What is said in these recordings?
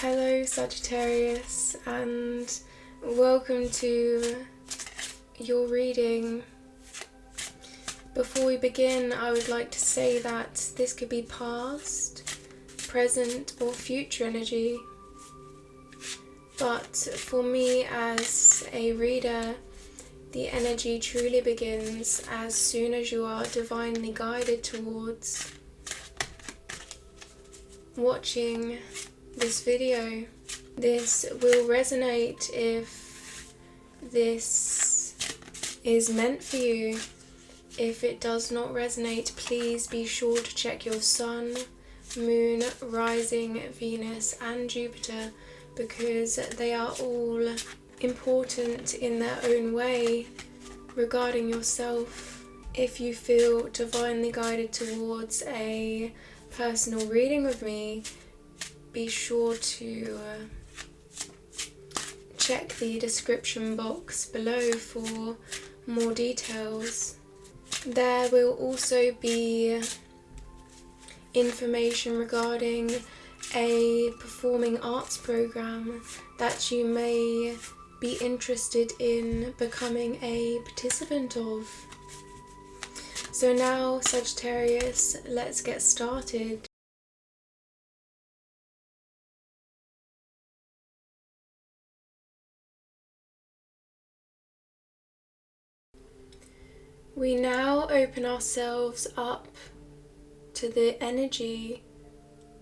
Hello Sagittarius, and welcome to your reading. Before we begin, I would like to say that this could be past, present or future energy, but for me as a reader, the energy truly begins as soon as you are divinely guided towards watching this video. This will resonate if this is meant for you. If it does not resonate, please be sure to check your sun, moon, rising, Venus and Jupiter, because they are all important in their own way regarding yourself. If you feel divinely guided towards a personal reading with me, be sure to check the description box below for more details. There will also be information regarding a performing arts program that you may be interested in becoming a participant of. So now, Sagittarius, let's get started. We now open ourselves up to the energy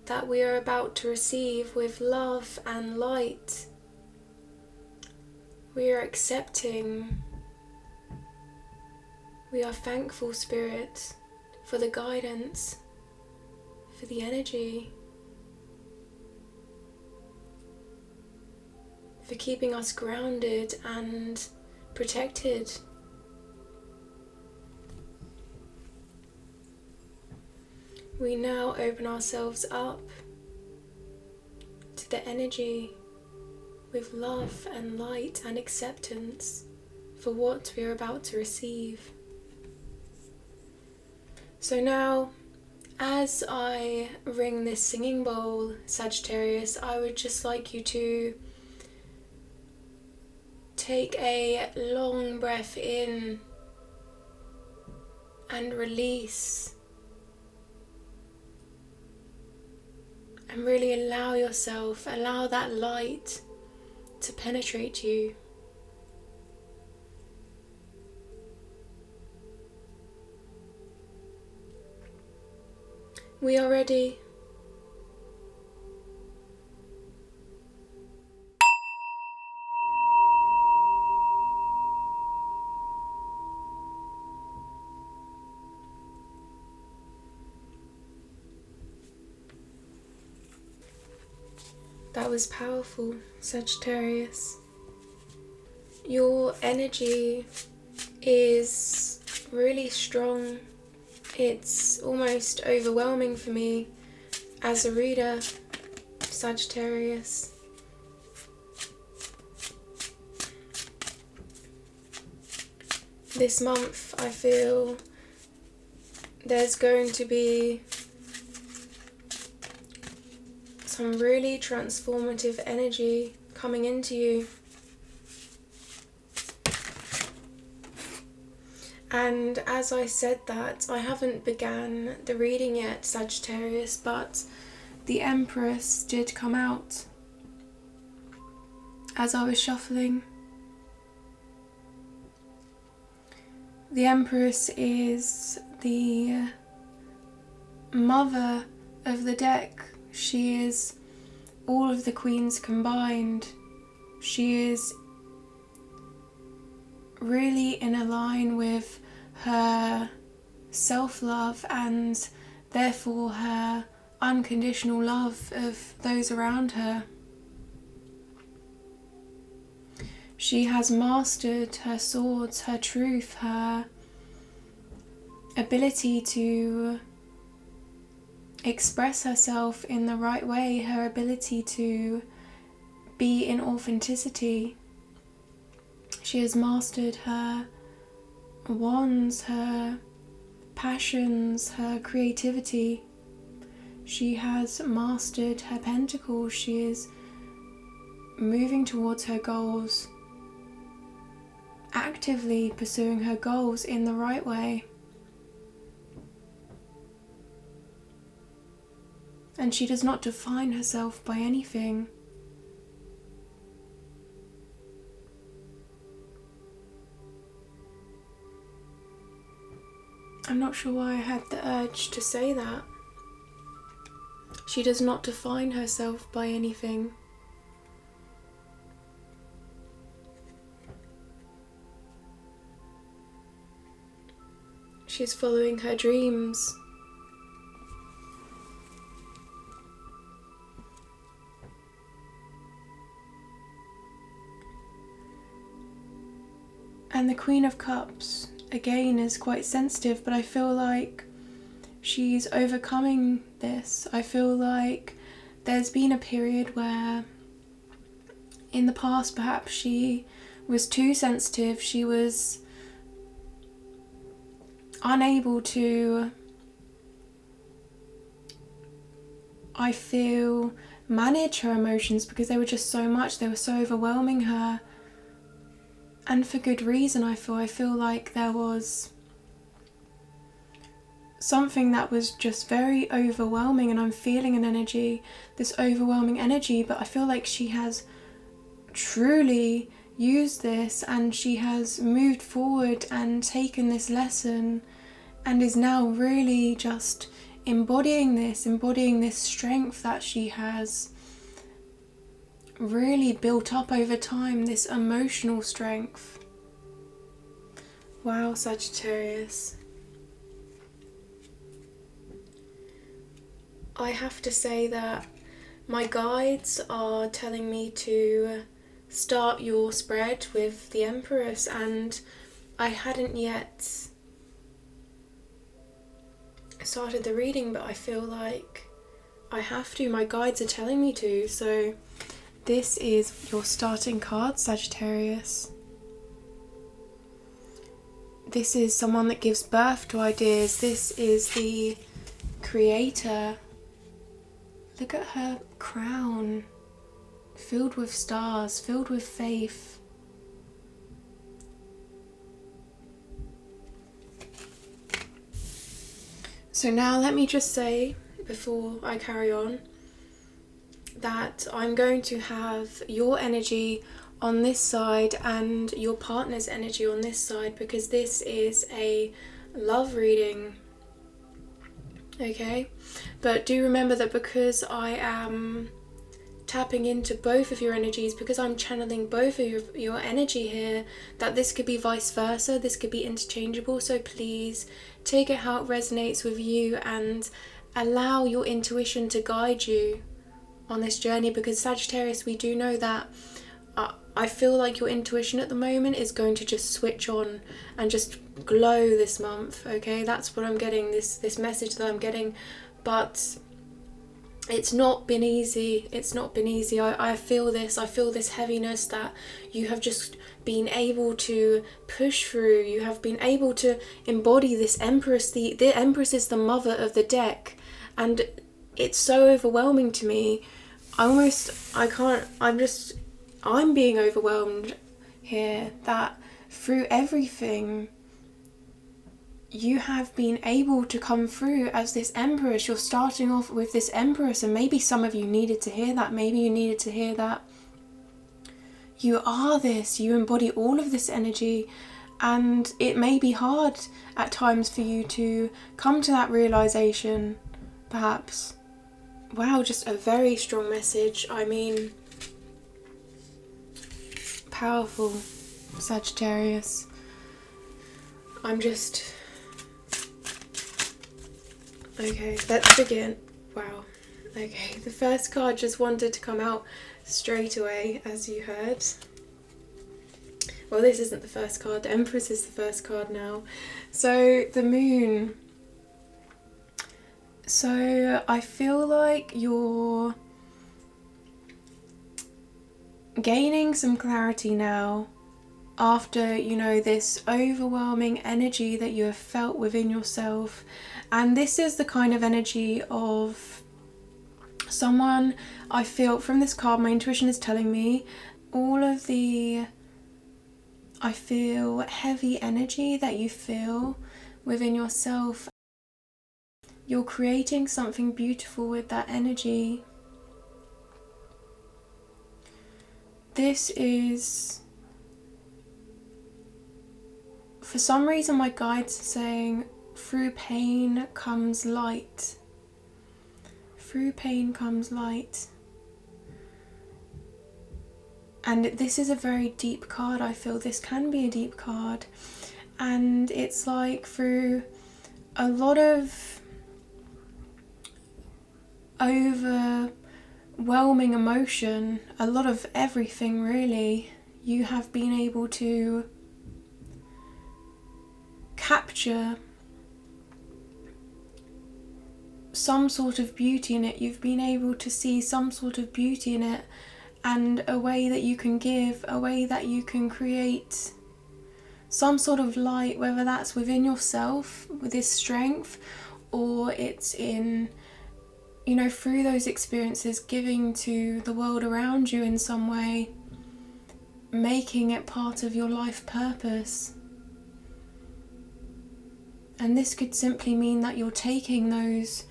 that we are about to receive with love and light. We are accepting. We are thankful, Spirit, for the guidance, for the energy, for keeping us grounded and protected. We now open ourselves up to the energy with love and light and acceptance for what we are about to receive. So now, as I ring this singing bowl, Sagittarius, I would just like you to take a long breath in and release. And really allow that light to penetrate you. We are ready. That was powerful, Sagittarius. Your energy is really strong. It's almost overwhelming for me as a reader, Sagittarius. This month I feel there's going to be some really transformative energy coming into you. And as I said that, I haven't began the reading yet, Sagittarius, but the Empress did come out as I was shuffling. The Empress is the mother of the deck. She is all of the queens combined. She is really in a line with her self-love and therefore her unconditional love of those around her. She has mastered her swords, her truth, her ability to express herself in the right way, her ability to be in authenticity. She has mastered her wands, her passions, her creativity. She has mastered her pentacles. She is moving towards her goals, actively pursuing her goals in the right way. And she does not define herself by anything. I'm not sure why I had the urge to say that. She does not define herself by anything. She's following her dreams. And the Queen of Cups, again, is quite sensitive, but I feel like she's overcoming this. I feel like there's been a period where in the past perhaps she was too sensitive. She was unable to, I feel, manage her emotions because they were just so much. They were so overwhelming her. And for good reason, I feel like there was something that was just very overwhelming, and I'm feeling an energy, this overwhelming energy, but I feel like she has truly used this and she has moved forward and taken this lesson and is now really just embodying this strength that she has really built up over time, this emotional strength. Wow, Sagittarius. I have to say that my guides are telling me to start your spread with the Empress, and I hadn't yet started the reading, but I feel like I have to. My guides are telling me to, so this is your starting card, Sagittarius. This is someone that gives birth to ideas. This is the creator. Look at her crown, filled with stars, filled with faith. So now let me just say, before I carry on, that I'm going to have your energy on this side and your partner's energy on this side, because this is a love reading, okay? But do remember that because I am tapping into both of your energies, because I'm channeling both of your energy here, that this could be vice versa, this could be interchangeable. So please take it how it resonates with you and allow your intuition to guide you on this journey, because Sagittarius, we do know that I feel like your intuition at the moment is going to just switch on and just glow this month, okay? That's what I'm getting, this message that I'm getting. But it's not been easy. It's not been easy. I feel this heaviness that you have just been able to push through. You have been able to embody this Empress. The Empress is the mother of the deck, and it's so overwhelming to me. I'm being overwhelmed here that through everything you have been able to come through as this Empress. You're starting off with this Empress, and maybe some of you needed to hear that. Maybe you needed to hear that you are this, you embody all of this energy, and it may be hard at times for you to come to that realization, perhaps. Wow, just a very strong message. I mean, powerful, Sagittarius. Okay, let's begin. Wow. Okay, the first card just wanted to come out straight away, as you heard. Well, this isn't the first card. The Empress is the first card now. So, the Moon. So, I feel like you're gaining some clarity now after, this overwhelming energy that you have felt within yourself. And this is the kind of energy of Someone, I feel from this card, my intuition is telling me all of the, I feel heavy energy that you feel within yourself. You're creating something beautiful with that energy. This is, for some reason my guides are saying, through pain comes light. Through pain comes light. And this is a very deep card, I feel. This can be a deep card. And it's like through a lot of overwhelming emotion, a lot of everything really, you have been able to capture some sort of beauty in it. You've been able to see some sort of beauty in it, and a way that you can give, a way that you can create some sort of light, whether that's within yourself with this strength, or it's in, you know, through those experiences, giving to the world around you in some way, making it part of your life purpose. And this could simply mean that you're taking those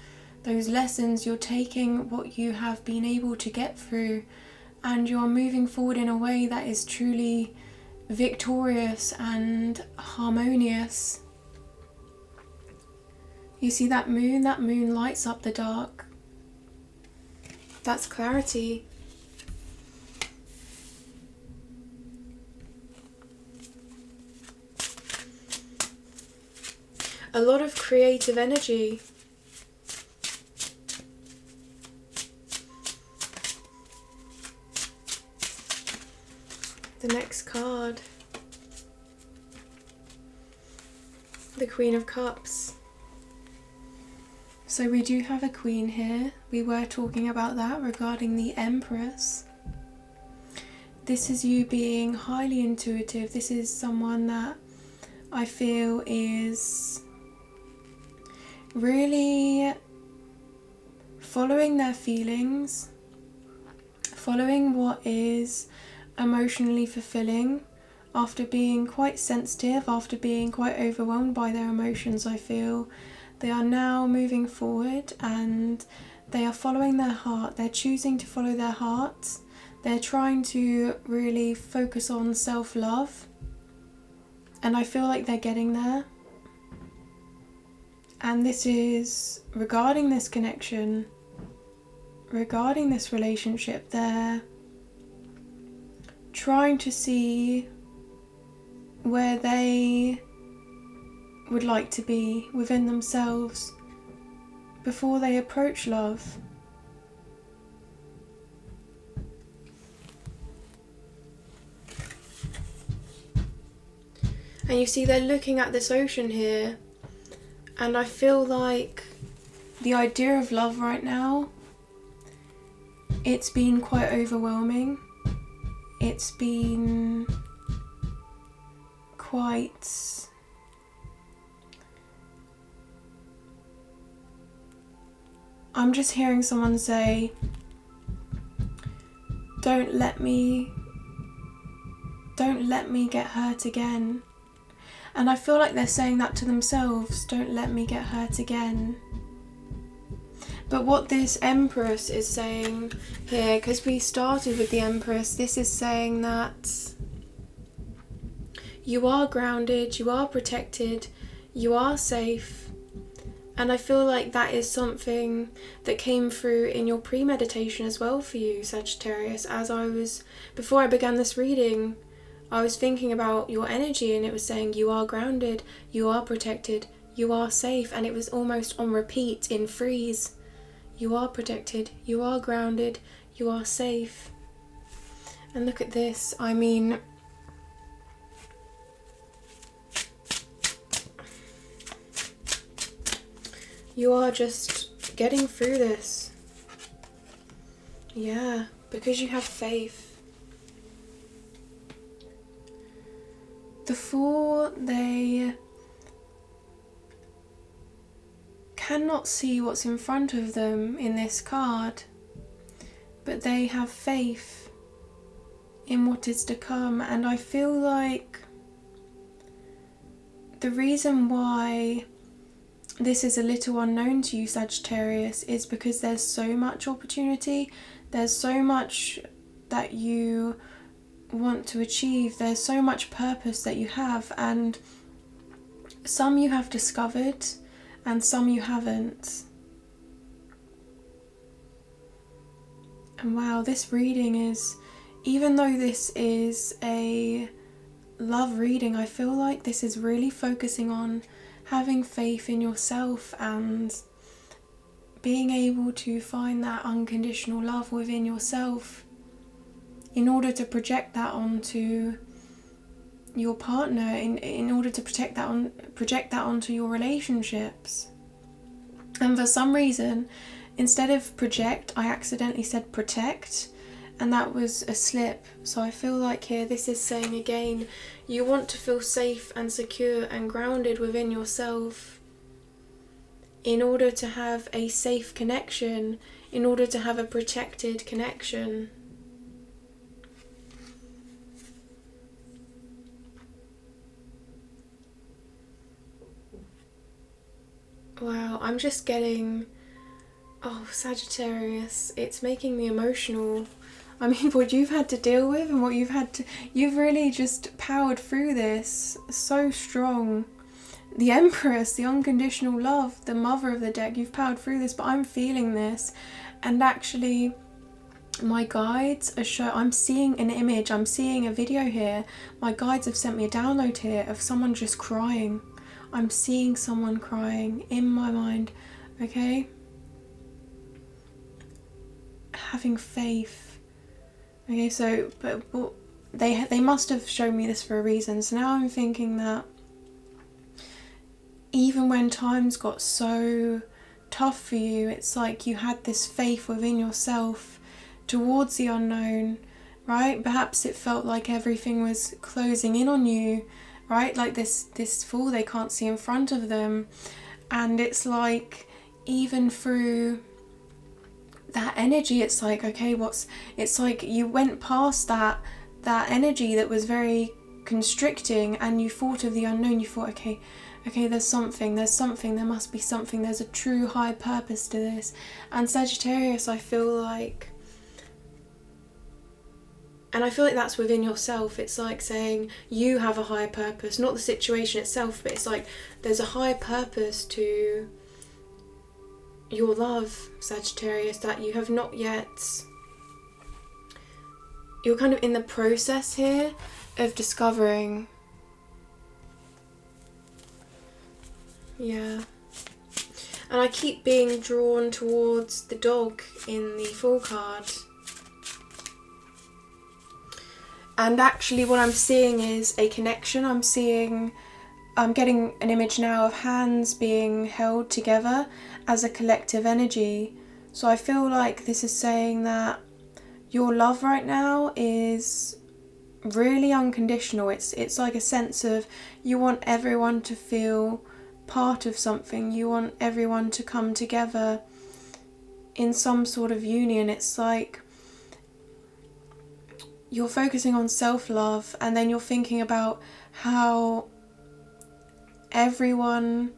lessons, you're taking what you have been able to get through, and you're moving forward in a way that is truly victorious and harmonious. You see that moon lights up the dark. That's clarity. A lot of creative energy. The next card, the Queen of Cups. So we do have a queen here. We were talking about that regarding the Empress. This is you being highly intuitive. This is someone that I feel is really following their feelings, following what is emotionally fulfilling, after being quite sensitive, after being quite overwhelmed by their emotions. I feel they are now moving forward and they are following their heart. They're choosing to follow their hearts. They're trying to really focus on self-love, and I feel like they're getting there. And this is regarding this connection, regarding this relationship. They're trying to see where they would like to be within themselves before they approach love. And you see they're looking at this ocean here, and I feel like the idea of love right now, it's been quite overwhelming. It's been quite I'm just hearing someone say, don't let me get hurt again. And I feel like they're saying that to themselves, don't let me get hurt again. But what this Empress is saying here, because we started with the Empress, this is saying that you are grounded, you are protected, you are safe. And I feel like that is something that came through in your pre-meditation as well for you, Sagittarius. Before I began this reading, I was thinking about your energy, and it was saying you are grounded, you are protected, you are safe, and it was almost on repeat in freeze. You are protected, you are grounded, you are safe. And look at this, I mean, you are just getting through this. Yeah, because you have faith. The Four, they cannot see what's in front of them in this card. but they have faith in what is to come. And I feel like the reason why this is a little unknown to you, Sagittarius, is because there's so much opportunity, there's so much that you want to achieve, there's so much purpose that you have, and some you have discovered and some you haven't. And wow, this reading is, even though this is a love reading, I feel like this is really focusing on having faith in yourself and being able to find that unconditional love within yourself in order to project that onto your partner, in order to project that onto your relationships. And for some reason, instead of project, I accidentally said protect, and that was a slip. So I feel like here this is saying again, you want to feel safe and secure and grounded within yourself in order to have a safe connection, in order to have a protected connection. Wow, I'm just getting, oh, Sagittarius, it's making me emotional. I mean, what you've had to deal with and what you've really just powered through this so strong. The Empress, the unconditional love, the mother of the deck, you've powered through this, but I'm feeling this. And actually, my guides are I'm seeing an image, I'm seeing a video here. My guides have sent me a download here of someone just crying. I'm seeing someone crying in my mind, okay? Having faith. Okay, so, but they must have shown me this for a reason. So now I'm thinking that even when times got so tough for you, it's like you had this faith within yourself towards the unknown, right? Perhaps it felt like everything was closing in on you, right? Like this fall they can't see in front of them. And it's like, even through that energy, it's like, okay, it's like you went past that energy that was very constricting, and you thought of the unknown. You thought, okay, there's something, there must be something, there's a true high purpose to this. And Sagittarius, I feel like that's within yourself. It's like saying you have a higher purpose, not the situation itself, but it's like there's a higher purpose to your love, Sagittarius, that you have not yet, you're kind of in the process here of discovering. Yeah. And I keep being drawn towards the dog in the Fool card. And actually what I'm seeing is a connection. I'm getting an image now of hands being held together as a collective energy. So I feel like this is saying that your love right now is really unconditional. It's like a sense of, you want everyone to feel part of something. You want everyone to come together in some sort of union. It's like you're focusing on self-love, and then you're thinking about how everyone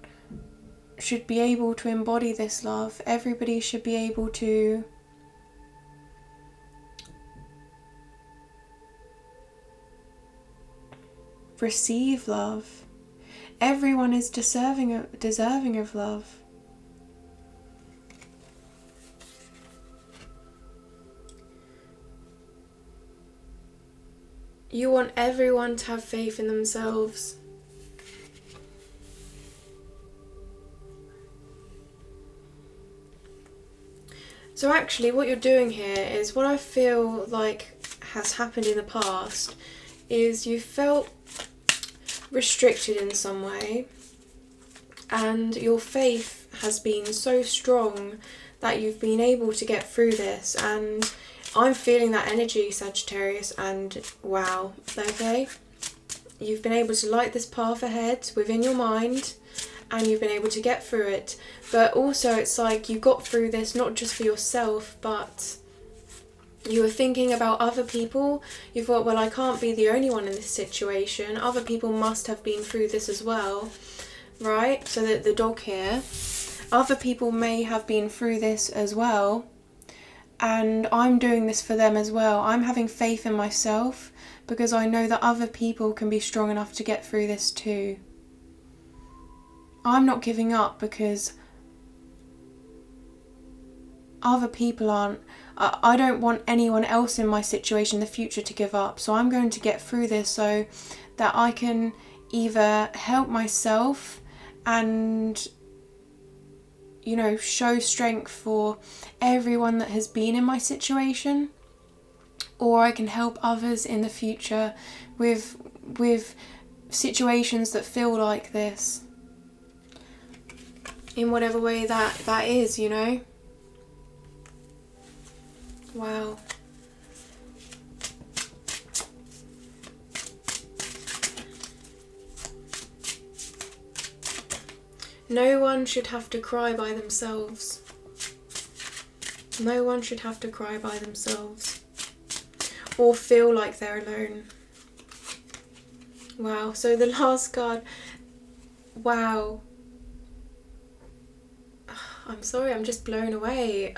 should be able to embody this love. Everybody should be able to receive love. Everyone is deserving of love. You want everyone to have faith in themselves. So actually what you're doing here is, what I feel like has happened in the past is you felt restricted in some way, and your faith has been so strong that you've been able to get through this. And I'm feeling that energy, Sagittarius, and wow, okay, you've been able to light this path ahead within your mind, and you've been able to get through it. But also it's like you got through this not just for yourself, but You were thinking about other people. You thought, well, I can't be the only one in this situation. Other people must have been through this as well, right? So that the dog here, other people may have been through this as well. And I'm doing this for them as well. I'm having faith in myself because I know that other people can be strong enough to get through this too. I'm not giving up because other people aren't. I don't want anyone else in my situation in the future to give up. So I'm going to get through this so that I can either help myself and, you know, show strength for everyone that has been in my situation, or I can help others in the future with situations that feel like this, in whatever way that is, you know. Wow. No one should have to cry by themselves. No one should have to cry by themselves or feel like they're alone. Wow, so the last card, wow. I'm sorry, I'm just blown away.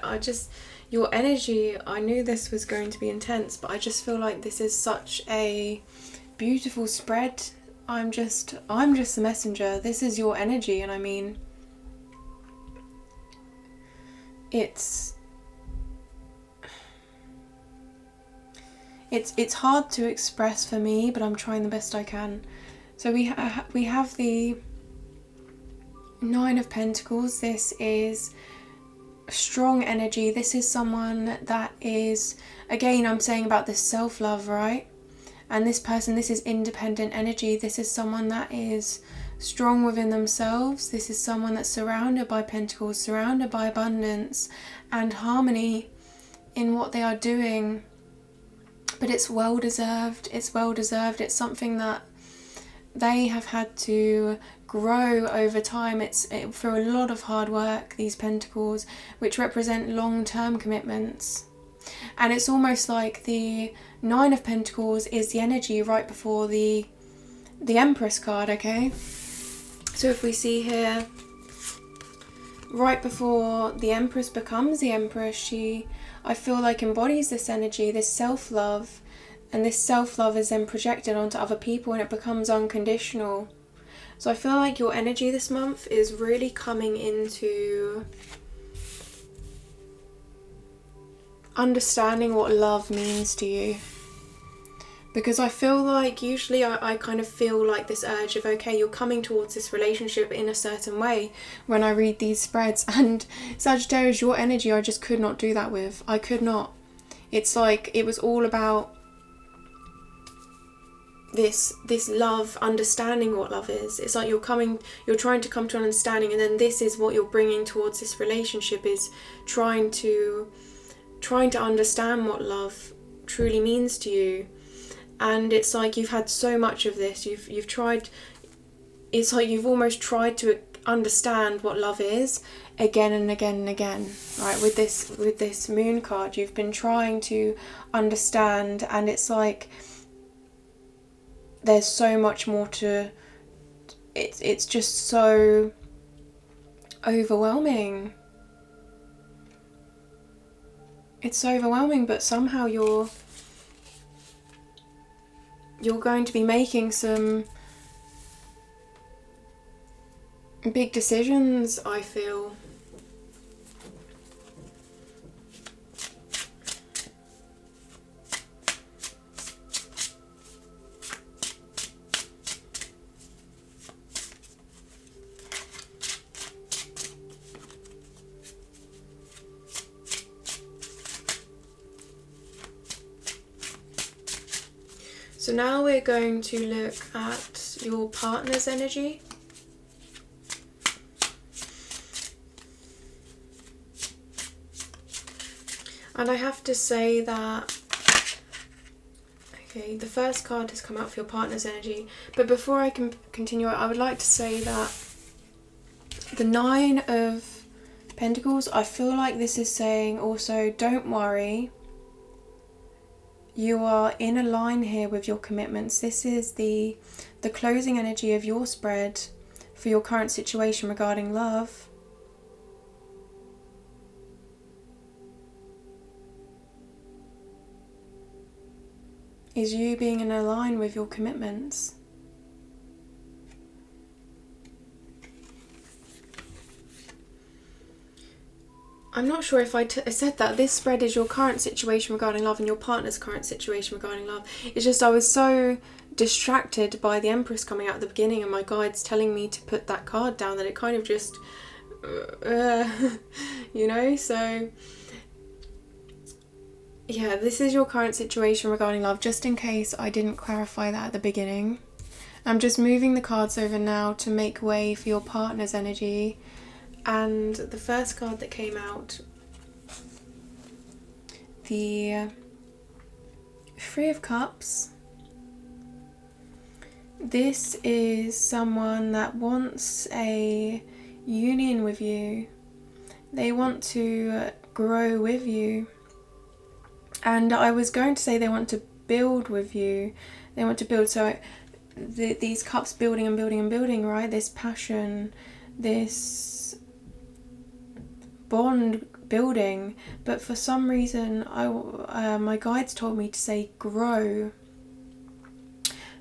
Your energy, I knew this was going to be intense, but I just feel like this is such a beautiful spread. I'm just the messenger. This is your energy, and I mean, it's hard to express for me, but I'm trying the best I can. So we have the Nine of Pentacles. This is strong energy. This is someone that is, again, I'm saying about this self-love, right? And this person, this is independent energy. This is someone that is strong within themselves. This is someone that's surrounded by pentacles, surrounded by abundance and harmony in what they are doing. But it's well deserved. It's well deserved. It's something that they have had to grow over time. It's for a lot of hard work, these pentacles, which represent long-term commitments. And it's almost like the Nine of Pentacles is the energy right before the Empress card, okay? So if we see here, right before the Empress becomes the Empress, she, I feel like, embodies this energy, this self-love, and this self-love is then projected onto other people and it becomes unconditional. So I feel like your energy this month is really coming into understanding what love means to you. Because I feel like usually I kind of feel like this urge of, okay, you're coming towards this relationship in a certain way when I read these spreads. And Sagittarius, your energy, I just could not do that with. I could not. It's like it was all about this love, understanding what love is. It's like you're trying to come to an understanding, and then this is what you're bringing towards this relationship, is trying to understand what love truly means to you. And it's like you've had so much of this, you've tried, it's like you've almost tried to understand what love is again and again and again, right? With this Moon card, you've been trying to understand, and it's like there's so much more to it's just so overwhelming. It's so overwhelming, but somehow you're going to be making some big decisions, I feel. So now we're going to look at your partner's energy. And I have to say that, okay, the first card has come out for your partner's energy. But before I can continue, I would like to say that the Nine of Pentacles, I feel like this is saying also, don't worry. You are in a line here with your commitments. This is the closing energy of your spread for your current situation regarding love. Is you being in a line with your commitments. I'm not sure if I said that. This spread is your current situation regarding love and your partner's current situation regarding love. It's just I was so distracted by the Empress coming out at the beginning and my guides telling me to put that card down that it kind of just, you know, so yeah, this is your current situation regarding love, just in case I didn't clarify that at the beginning. I'm just moving the cards over now to make way for your partner's energy. And the first card that came out, the Three of Cups. This is someone that wants a union with you. They want to grow with you. And I was going to say they want to build with you. They want to build, so these cups building and building and building, right? This passion, this bond building, but for some reason my guides told me to say grow.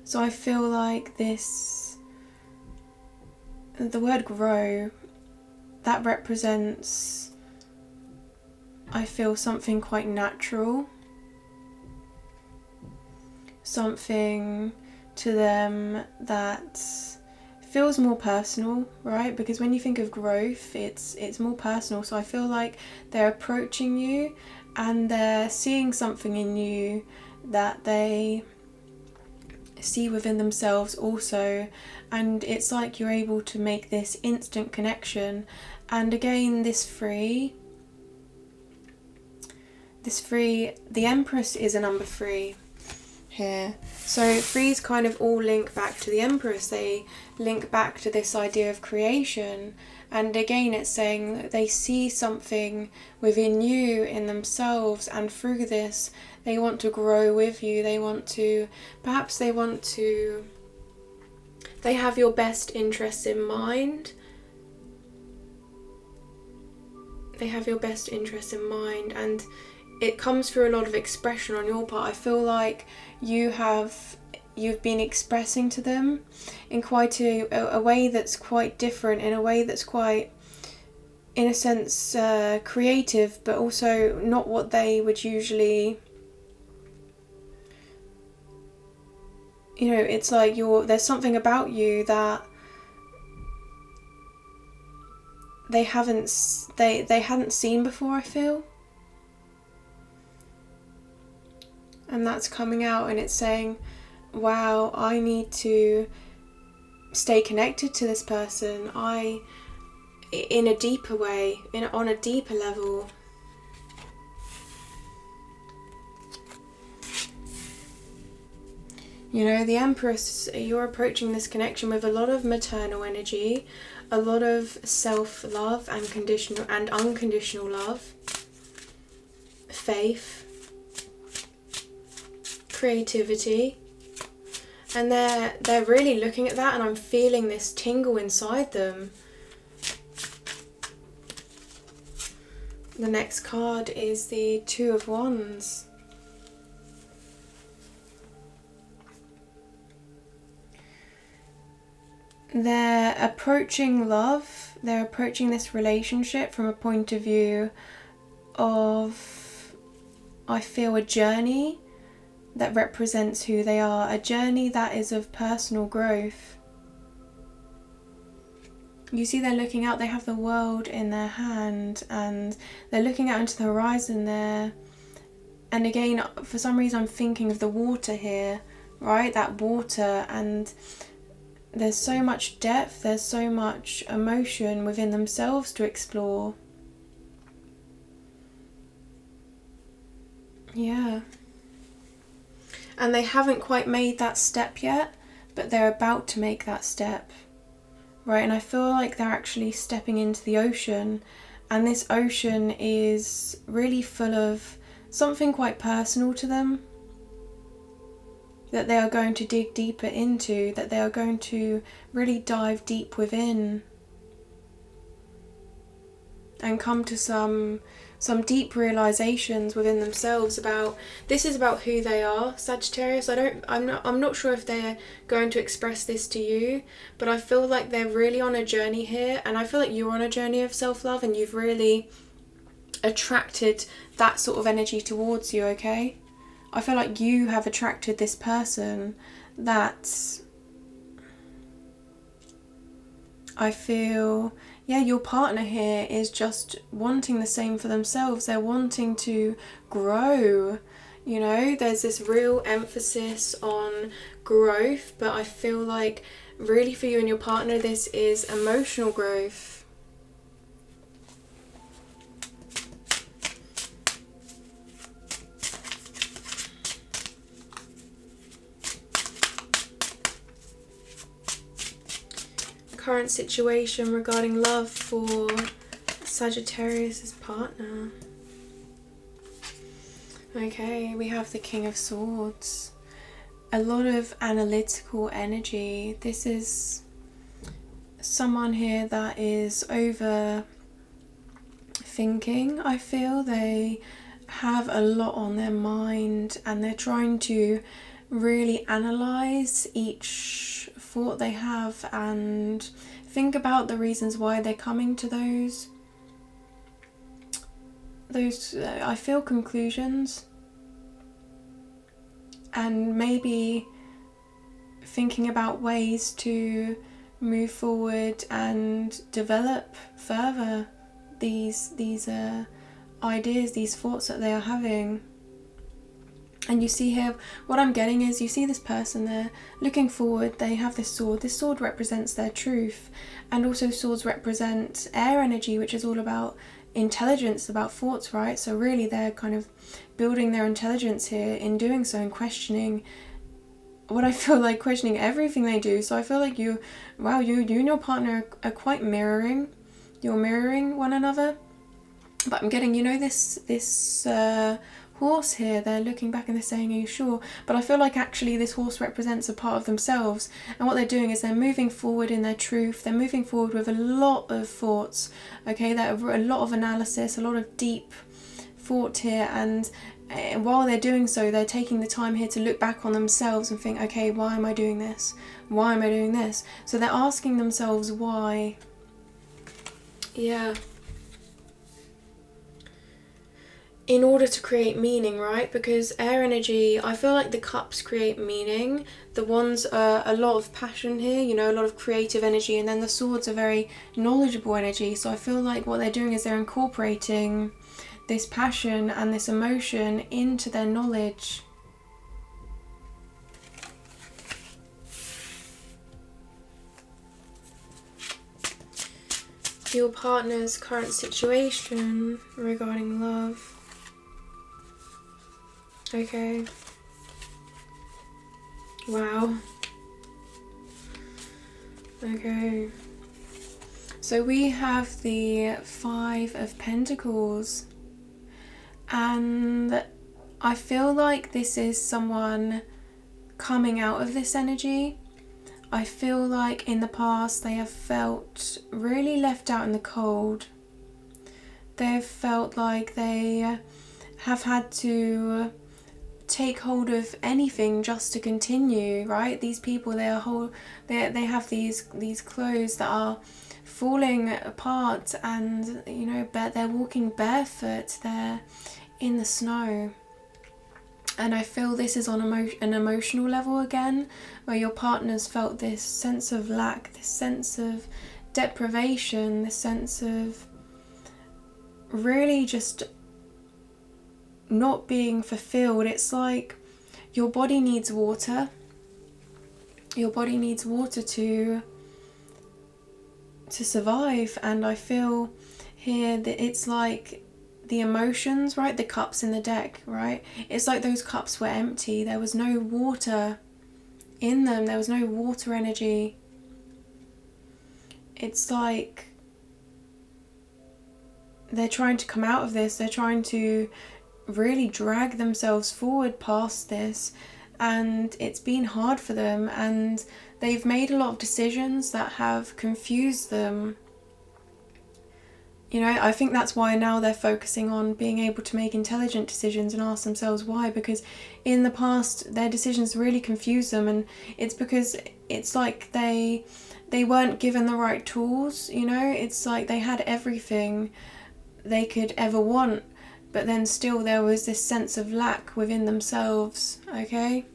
So I feel like the word grow, that represents, I feel, something quite natural, something to them that feels more personal, right? Because when you think of growth, it's more personal. So I feel like they're approaching you and they're seeing something in you that they see within themselves also, and it's like you're able to make this instant connection. And again, this three, the Empress is a number 3 here. So threes kind of all link back to the Empress. They link back to this idea of creation. And again, it's saying that they see something within you, in themselves, and through this, they want to grow with you. They have your best interests in mind. They have your best interests in mind, and it comes through a lot of expression on your part. I feel like you've been expressing to them in quite a way that's quite different, in a way that's quite, in a sense, creative, but also not what they would usually, you know, it's like there's something about you that they hadn't seen before, I feel. And that's coming out, and it's saying, wow, I need to stay connected to this person. In a deeper way, on a deeper level. You know, the Empress, you're approaching this connection with a lot of maternal energy, a lot of self-love and conditional and unconditional love, faith, creativity, and they're really looking at that, and I'm feeling this tingle inside them. The next card is the Two of Wands. They're approaching love, they're approaching this relationship from a point of view of, I feel, a journey that represents who they are, a journey that is of personal growth. You see, they're looking out, they have the world in their hand, and they're looking out into the horizon there. And again, for some reason I'm thinking of the water here, right? That water, and there's so much depth, there's so much emotion within themselves to explore. Yeah. And they haven't quite made that step yet, but they're about to make that step, right? And I feel like they're actually stepping into the ocean, and this ocean is really full of something quite personal to them. that they are going to dig deeper into, that they are going to really dive deep within and come to some deep realizations within themselves about, this is about who they are, Sagittarius. I'm not sure if they're going to express this to you, but I feel like they're really on a journey here, and I feel like you're on a journey of self-love, and you've really attracted that sort of energy towards you, okay? I feel like you have attracted this person that I feel, yeah, your partner here is just wanting the same for themselves. They're wanting to grow. You know, there's this real emphasis on growth, but I feel like really for you and your partner, this is emotional growth. Current situation regarding love for Sagittarius's partner. Okay, we have the King of Swords. A lot of analytical energy. This is someone here that is over thinking. I feel they have a lot on their mind, and they're trying to really analyze each thought they have and think about the reasons why they're coming to those I feel conclusions, and maybe thinking about ways to move forward and develop further these ideas, these thoughts that they are having. And you see here, what I'm getting is, you see this person there looking forward. They have this sword. This sword represents their truth, and also swords represent air energy, which is all about intelligence, about thoughts, right? So really they're kind of building their intelligence here in doing so, and questioning what I feel like questioning everything they do. So I feel like you and your partner are quite mirroring. You're mirroring one another. But I'm getting, you know, this horse here, they're looking back and they're saying, are you sure? But I feel like actually this horse represents a part of themselves, and what they're doing is they're moving forward in their truth. They're moving forward with a lot of thoughts, okay? That a lot of analysis, a lot of deep thought here, and while they're doing so, they're taking the time here to look back on themselves and think, okay, why am I doing this? Why am I doing this? So they're asking themselves why. Yeah. In order to create meaning, right? Because air energy, I feel like the cups create meaning. The wands are a lot of passion here, you know, a lot of creative energy, and then the swords are very knowledgeable energy. So I feel like what they're doing is they're incorporating this passion and this emotion into their knowledge. Your partner's current situation regarding love. Okay. Wow. Okay. So we have the 5 of Pentacles, and I feel like this is someone coming out of this energy. I feel like in the past they have felt really left out in the cold. They've felt like they have had to take hold of anything just to continue, right? These people, they have these clothes that are falling apart, and you know, they're walking barefoot, they're in the snow. And I feel this is on an emotional level again, where your partner's felt this sense of lack, this sense of deprivation, this sense of really just not being fulfilled. It's like your body needs water. Your body needs water to survive, and I feel here that it's like the emotions, right? The cups in the deck, right? It's like those cups were empty. There was no water in them. There was no water energy. It's like they're trying to come out of this. They're trying to really drag themselves forward past this. and it's been hard for them, and they've made a lot of decisions that have confused them. You know, I think that's why now they're focusing on being able to make intelligent decisions and ask themselves why, because in the past their decisions really confused them, and it's because it's like they weren't given the right tools, you know. It's like they had everything they could ever want, but then still there was this sense of lack within themselves, okay?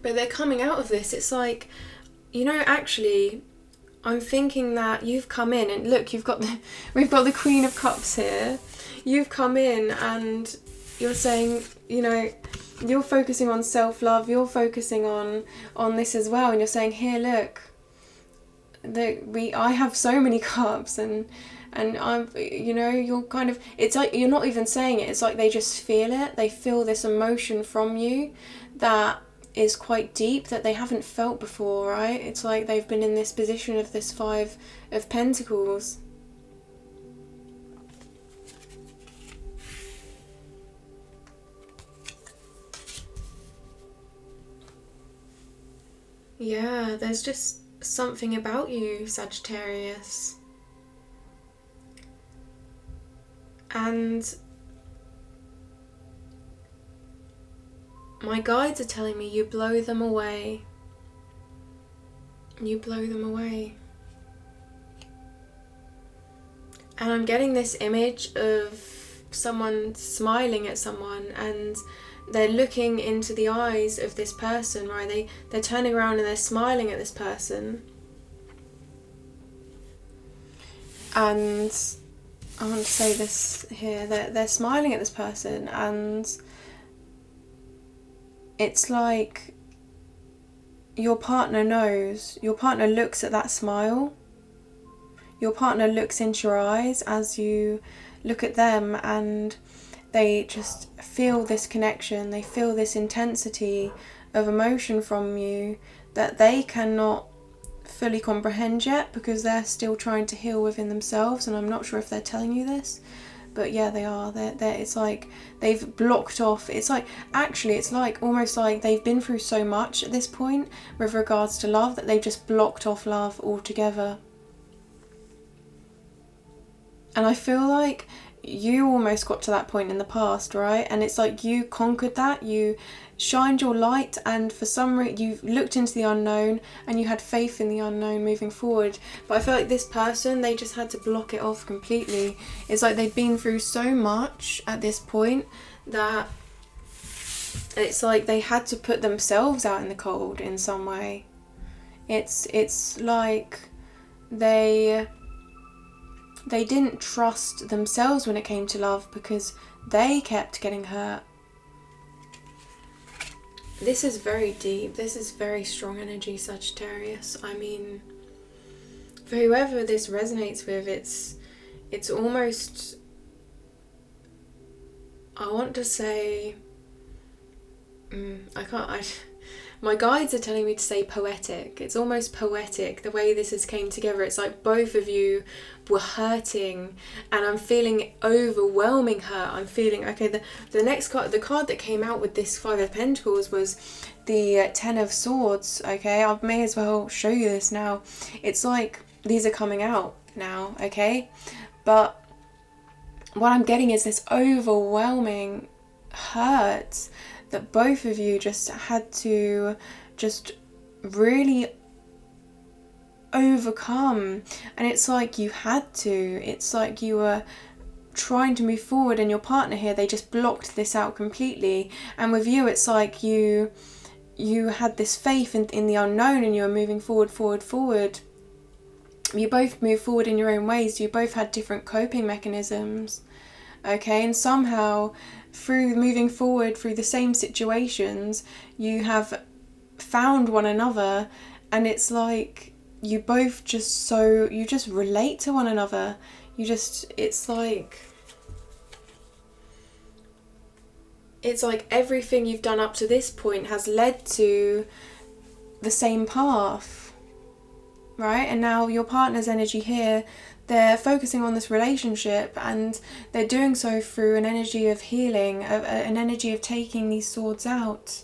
But they're coming out of this. It's like, you know, actually, I'm thinking that you've come in and look, we've got the Queen of Cups here. You've come in and you're saying, you know, you're focusing on self-love. You're focusing on this as well, and you're saying, here, look, I have so many cups, and I'm, you know, you're kind of, it's like you're not even saying it. It's like they just feel it. They feel this emotion from you that is quite deep, that they haven't felt before, right? It's like they've been in this position of this Five of Pentacles. Yeah, there's just something about you, Sagittarius. And my guides are telling me you blow them away. You blow them away. And I'm getting this image of someone smiling at someone, and they're looking into the eyes of this person, right? They're turning around and they're smiling at this person. And I want to say this here, they're smiling at this person, and it's like your partner knows, your partner looks at that smile, your partner looks into your eyes as you look at them, and they just feel this connection, they feel this intensity of emotion from you that they cannot fully comprehend yet, because they're still trying to heal within themselves, and I'm not sure if they're telling you this. But yeah, they are. They're, it's like they've blocked off. It's like, actually, it's like almost like they've been through so much at this point with regards to love that they've just blocked off love altogether. And I feel like you almost got to that point in the past, right? And it's like you conquered that. You shined your light, and for some reason you looked into the unknown and you had faith in the unknown moving forward. But I feel like this person, they just had to block it off completely. It's like they've been through so much at this point that it's like they had to put themselves out in the cold in some way. It's like they didn't trust themselves when it came to love, because they kept getting hurt. This is very deep. This is very strong energy, Sagittarius. I mean, for whoever this resonates with, it's almost, I want to say, my guides are telling me to say poetic. It's almost poetic, the way this has came together. It's like both of you were hurting, and I'm feeling overwhelming hurt. I'm feeling, okay, the next card, the card that came out with this Five of Pentacles was the Ten of Swords, okay? I may as well show you this now. It's like these are coming out now, okay? But what I'm getting is this overwhelming hurt that both of you just had to just really overcome. And it's like you had to. It's like you were trying to move forward, and your partner here, they just blocked this out completely. And with you, it's like you had this faith in the unknown, and you were moving forward. You both moved forward in your own ways. You both had different coping mechanisms, okay? And somehow, through moving forward through the same situations, you have found one another, and it's like you both just relate to one another. It's like everything you've done up to this point has led to the same path, right? And now your partner's energy here, they're focusing on this relationship, and they're doing so through an energy of healing, an energy of taking these swords out.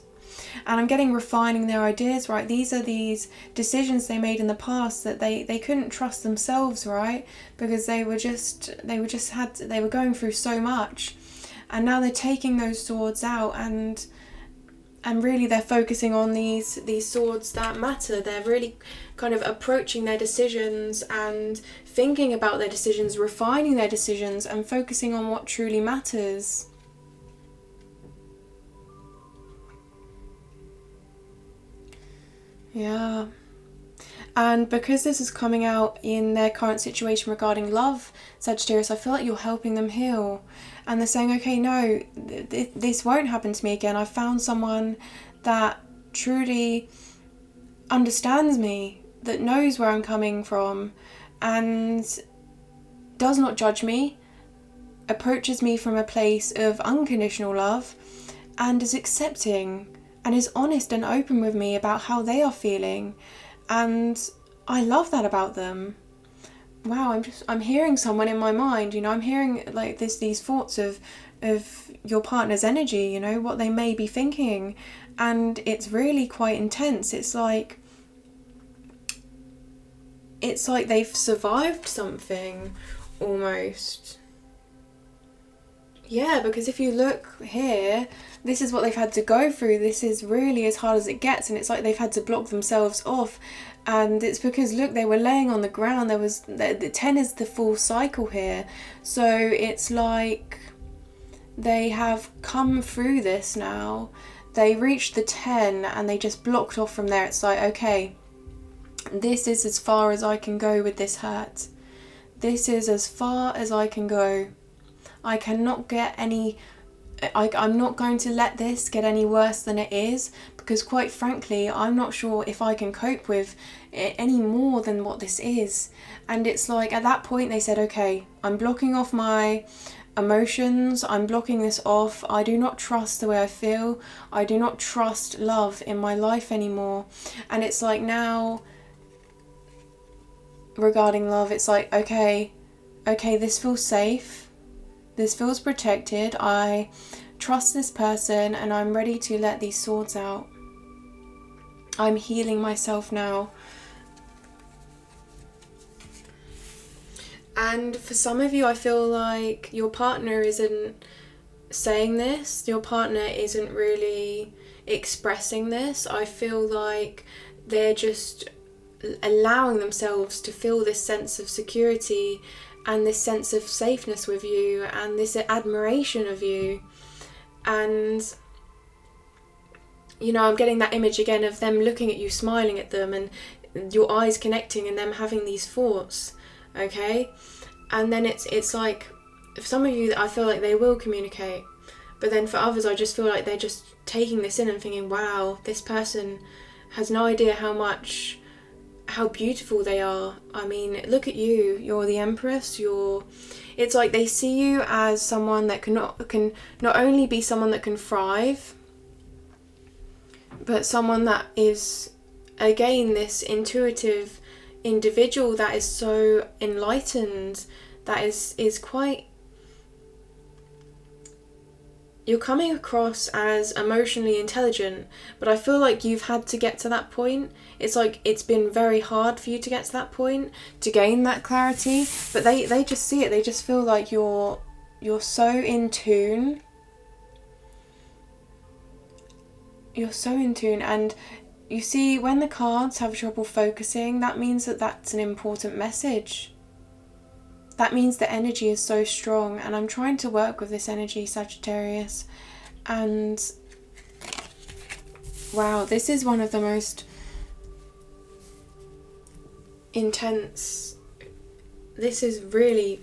And I'm getting refining their ideas, right? These are these decisions they made in the past that they couldn't trust themselves, right? Because they were going through so much. And now they're taking those swords out, and really they're focusing on these swords that matter. They're really kind of approaching their decisions and thinking about their decisions, refining their decisions, and focusing on what truly matters. Yeah. And because this is coming out in their current situation regarding love, Sagittarius, I feel like you're helping them heal. And they're saying, okay, no, this won't happen to me again. I found someone that truly understands me, that knows where I'm coming from, and does not judge me, approaches me from a place of unconditional love, and is accepting, and is honest and open with me about how they are feeling. And I love that about them. Wow, I'm hearing someone in my mind, you know, I'm hearing like these thoughts of your partner's energy, you know, what they may be thinking, and it's really quite intense. It's like they've survived something almost. Yeah, because if you look here, this is what they've had to go through. This is really as hard as it gets, and it's like they've had to block themselves off. And it's because, look, they were laying on the ground. There was the 10 is the full cycle here. So it's like they have come through this now. They reached the 10 and they just blocked off from there. It's like, okay, this is as far as I can go with this hurt. This is as far as I can go. I cannot get any, I'm not going to let this get any worse than it is, because quite frankly, I'm not sure if I can cope with it any more than what this is. And it's like, at that point they said, okay, I'm blocking off my emotions, I'm blocking this off. I do not trust the way I feel. I do not trust love in my life anymore. And it's like now, regarding love, it's like, okay, this feels safe. This feels protected. I trust this person, and I'm ready to let these swords out. I'm healing myself now. And for some of you, I feel like your partner isn't saying this. Your partner isn't really expressing this. I feel like they're just allowing themselves to feel this sense of security and this sense of safeness with you, and this admiration of you. And, you know, I'm getting that image again of them looking at you, smiling at them, and your eyes connecting, and them having these thoughts, okay? And then it's like, for some of you, I feel like they will communicate, but then for others, I just feel like they're just taking this in and thinking, wow, this person has no idea how beautiful they are. I mean, look at you. You're the Empress. It's like they see you as someone that can not only be someone that can thrive, but someone that is, again, this intuitive individual that is so enlightened, that is quite... You're coming across as emotionally intelligent, but I feel like you've had to get to that point. It's like it's been very hard for you to get to that point, to gain that clarity, but they just see it. They just feel like you're so in tune. You're so in tune, and you see, when the cards have trouble focusing, that means that that's an important message. That means the energy is so strong, and I'm trying to work with this energy, Sagittarius. And wow, this is one of the most intense, this is really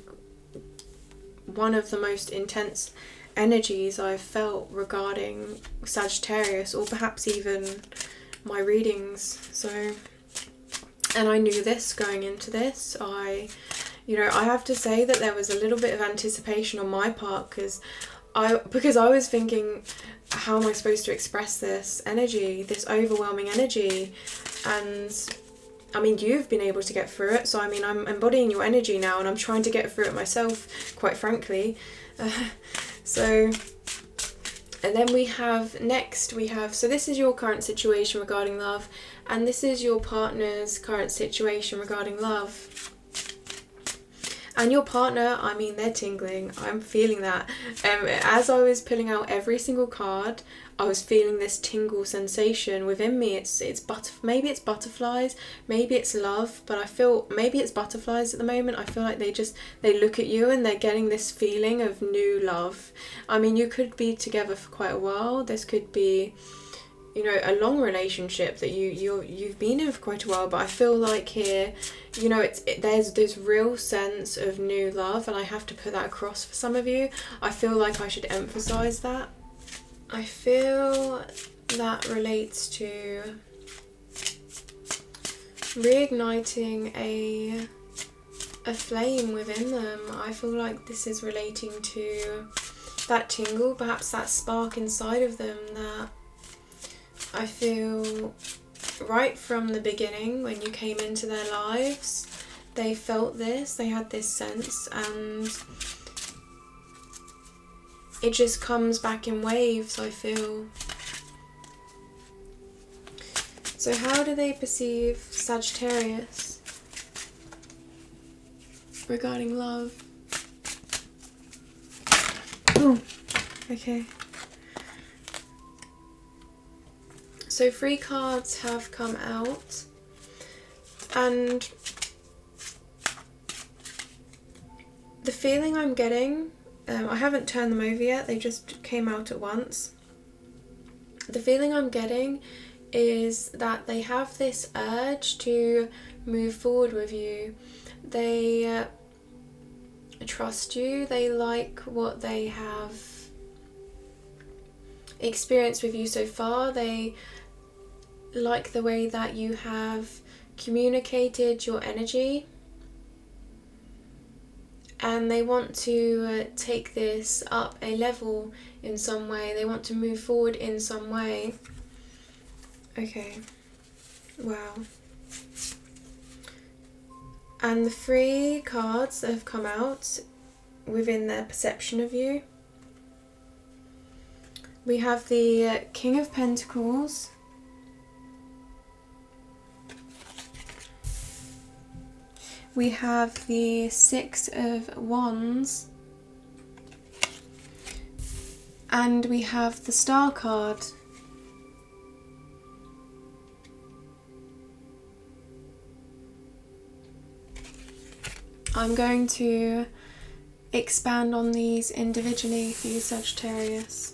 one of the most intense energies I've felt regarding Sagittarius, or perhaps even my readings. So, and I knew this going into this. I have to say that there was a little bit of anticipation on my part, because I was thinking, how am I supposed to express this energy, this overwhelming energy? And I mean, you've been able to get through it, so I mean, I'm embodying your energy now, and I'm trying to get through it myself, quite frankly. So, and then we have, so this is your current situation regarding love, and this is your partner's current situation regarding love. And your partner, I mean, they're tingling. I'm feeling that. As I was pulling out every single card, I was feeling this tingle sensation within me. Maybe it's butterflies, maybe it's love, but I feel maybe it's butterflies at the moment. I feel like they look at you and they're getting this feeling of new love. I mean, you could be together for quite a while. This could be, you know, a long relationship that you've been in for quite a while, but I feel like here, you know, there's this real sense of new love, and I have to put that across for some of you. I feel like I should emphasize that. I feel that relates to reigniting a flame within them. I feel like this is relating to that tingle, perhaps that spark inside of them that I feel right from the beginning when you came into their lives, they felt this, they had this sense, and it just comes back in waves, I feel. So how do they perceive Sagittarius regarding love? Oh, okay. So 3 cards have come out, and the feeling I'm getting, I haven't turned them over yet, they just came out at once. The feeling I'm getting is that they have this urge to move forward with you. They trust you, they like what they have experienced with you so far, they like the way that you have communicated your energy, and they want to take this up a level in some way. They want to move forward in some way. Okay, wow. And the 3 cards that have come out within their perception of you, we have the King of Pentacles, we have the 6 of Wands, and we have the Star card. I'm going to expand on these individually for you, Sagittarius.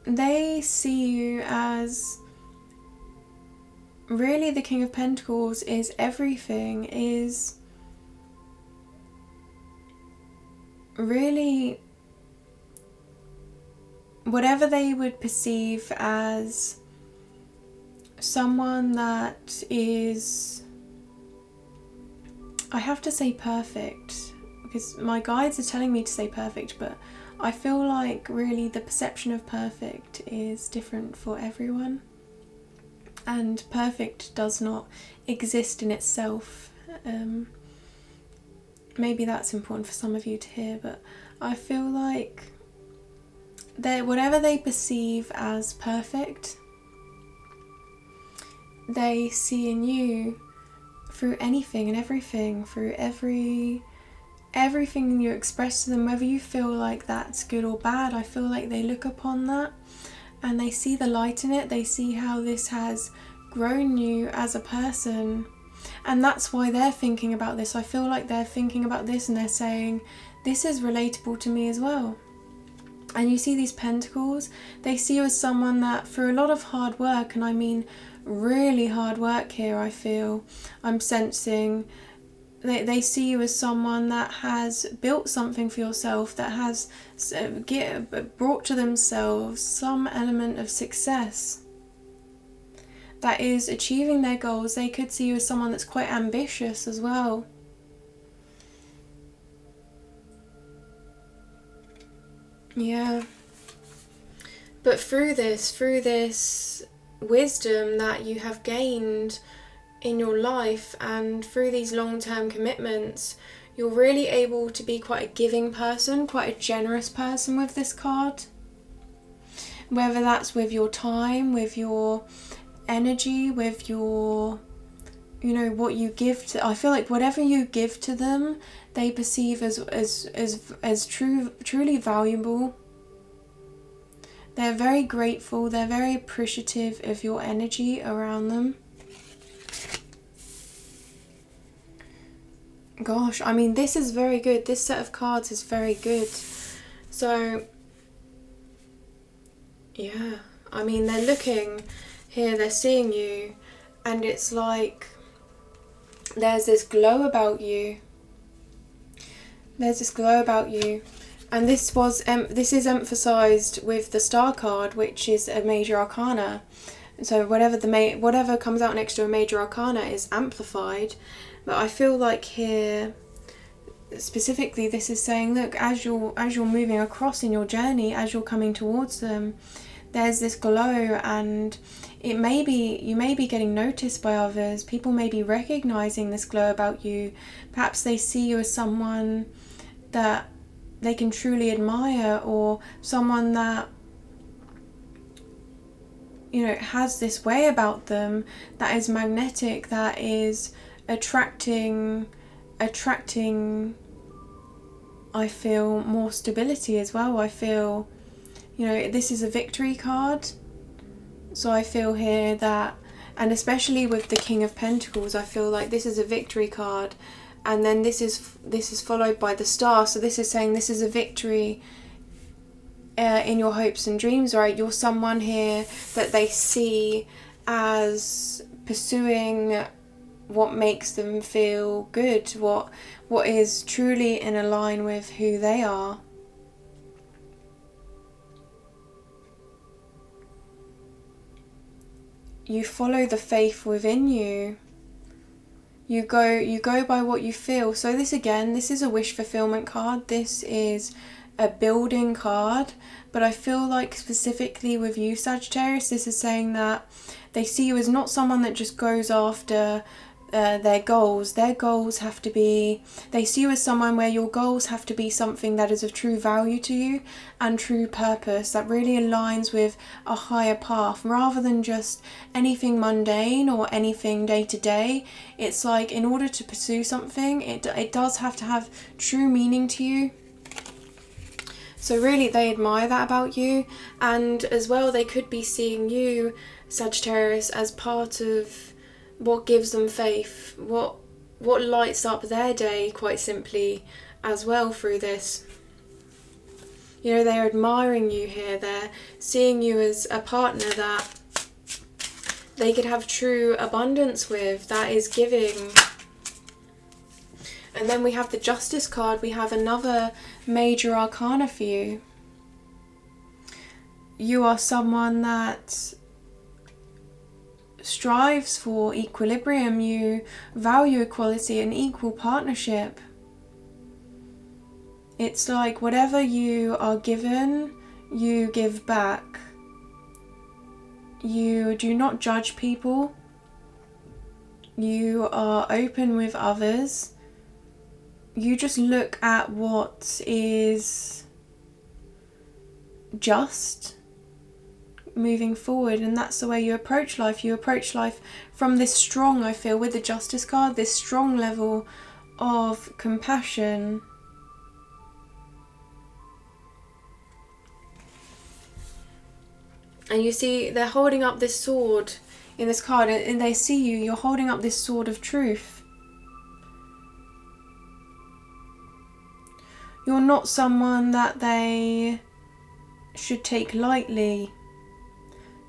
They see you as really the King of Pentacles is everything, is really whatever they would perceive as someone that is, I have to say perfect, because my guides are telling me to say perfect, but I feel like really the perception of perfect is different for everyone, and perfect does not exist in itself. Maybe that's important for some of you to hear, but I feel like whatever they perceive as perfect, they see in you through anything and everything, through everything you express to them, whether you feel like that's good or bad. I feel like they look upon that and they see the light in it. They see how this has grown you as a person, and that's why they're thinking about this. I feel like they're thinking about this and they're saying, this is relatable to me as well. And you see these pentacles, they see you as someone that through a lot of hard work, and I mean really hard work here, I feel, I'm sensing, they see you as someone that has built something for yourself, that has brought to themselves some element of success, that is achieving their goals. They could see you as someone that's quite ambitious as well. Yeah. But through this wisdom that you have gained in your life, and through these long-term commitments, you're really able to be quite a giving person, quite a generous person with this card. Whether that's with your time, with your energy, with your, you know, what you give to, I feel like whatever you give to them, they perceive as truly valuable. They're very grateful, they're very appreciative of your energy around them. Gosh, I mean, this is very good. This set of cards is very good. So, yeah, I mean, they're looking here, they're seeing you, and it's like there's this glow about you. There's this glow about you. And this is emphasized with the Star card, which is a major arcana. So whatever comes out next to a major arcana is amplified. But I feel like here, specifically, this is saying, look, as you're moving across in your journey, as you're coming towards them, there's this glow, and you may be getting noticed by others. People may be recognizing this glow about you. Perhaps they see you as someone that they can truly admire, or someone that, you know, has this way about them that is magnetic, that is attracting, I feel, more stability as well. I feel, you know, this is a victory card. So I feel here that, and especially with the King of Pentacles, I feel like this is a victory card. And then this is followed by the Star. So this is saying this is a victory in your hopes and dreams, right? You're someone here that they see as pursuing what makes them feel good, what is truly in line with who they are. You follow the faith within you. You go by what you feel. So this is a wish fulfillment card. This is a building card. But I feel like specifically with you, Sagittarius, this is saying that they see you as not someone that just goes after their goals. Their goals have to be, they see you as someone where your goals have to be something that is of true value to you and true purpose, that really aligns with a higher path, rather than just anything mundane or anything day to day. It's like, in order to pursue something, it does have to have true meaning to you. So really they admire that about you. And as well, they could be seeing you, Sagittarius, as part of what gives them faith, what lights up their day, quite simply, as well through this. You know, they're admiring you here. They're seeing you as a partner that they could have true abundance with, that is giving. And then we have the Justice card. We have another major arcana for you. You are someone that strives for equilibrium. You value equality and equal partnership. It's like whatever you are given, you give back. You do not judge people. You are open with others. You just look at what is just moving forward, and that's the way you approach life. You approach life from this strong, I feel, with the Justice card, this strong level of compassion. And you see they're holding up this sword in this card, and they see you're holding up this sword of truth. You're not someone that they should take lightly.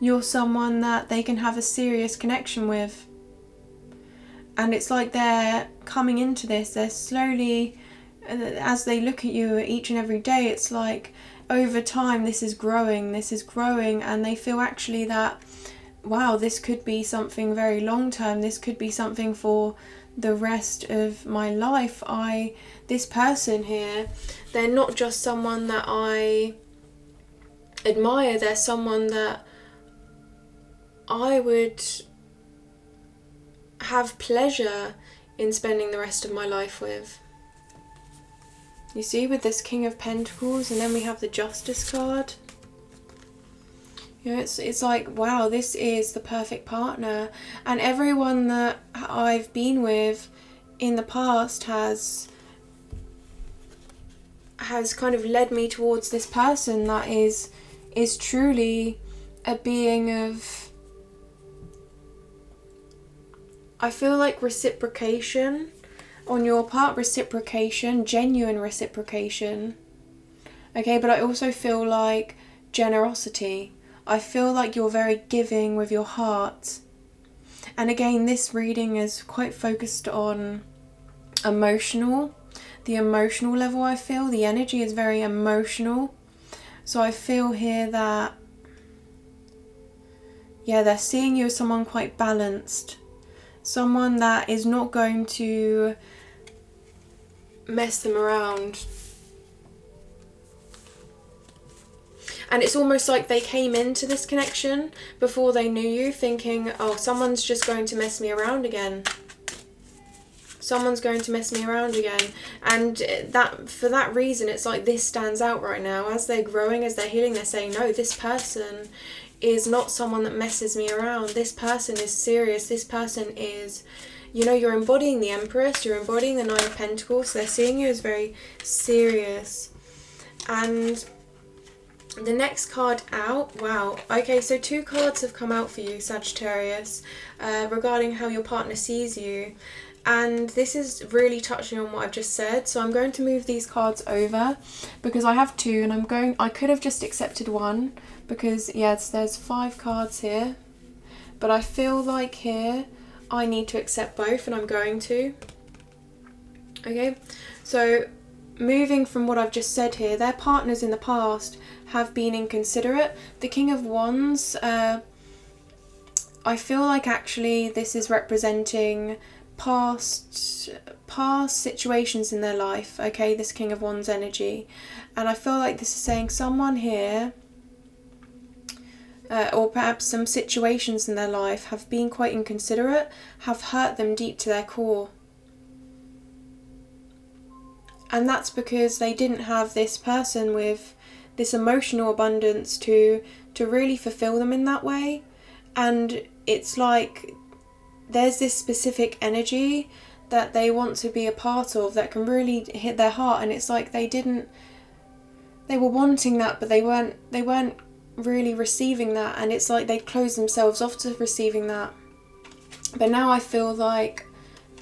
You're someone that they can have a serious connection with. And it's like they're coming into this, they're slowly, as they look at you each and every day, it's like over time this is growing, and they feel actually that, wow, this could be something very long term, this could be something for the rest of my life. This person here, they're not just someone that I admire. They're someone that I would have pleasure in spending the rest of my life with. You see, with this King of Pentacles, and then we have the Justice card. You know, it's like, wow, this is the perfect partner. And everyone that I've been with in the past has kind of led me towards this person that is truly a being of, I feel like, reciprocation on your part, reciprocation, genuine reciprocation. Okay, but I also feel like generosity. I feel like you're very giving with your heart. And again, this reading is quite focused on emotional. The emotional level, I feel. The energy is very emotional. So I feel here that, yeah, they're seeing you as someone quite balanced. Someone that is not going to mess them around. And it's almost like they came into this connection before they knew you, thinking, oh, someone's just going to mess me around again. Someone's going to mess me around again. And that, for that reason, it's like this stands out right now. As they're growing, as they're healing, they're saying, no, this person is not someone that messes me around. This person is serious. This person is, you know, you're embodying the Empress, you're embodying the Nine of Pentacles. So they're seeing you as very serious. And the next card out, wow, okay, so 2 cards have come out for you, Sagittarius, regarding how your partner sees you. And this is really touching on what I've just said, so I'm going to move these cards over because I have 2, and I could have just accepted 1 because, yes, there's 5 cards here, but I feel like here I need to accept both, and I'm going to. Okay, so moving from what I've just said here, their partners in the past have been inconsiderate. The King of Wands, I feel like actually this is representing past situations in their life, okay, this King of Wands energy. And I feel like this is saying someone here, or perhaps some situations in their life have been quite inconsiderate, have hurt them deep to their core. And that's because they didn't have this person with this emotional abundance to really fulfill them in that way. And it's like there's this specific energy that they want to be a part of that can really hit their heart, and it's like they were wanting that, but they weren't really receiving that, and it's like they closed themselves off to receiving that. But now I feel like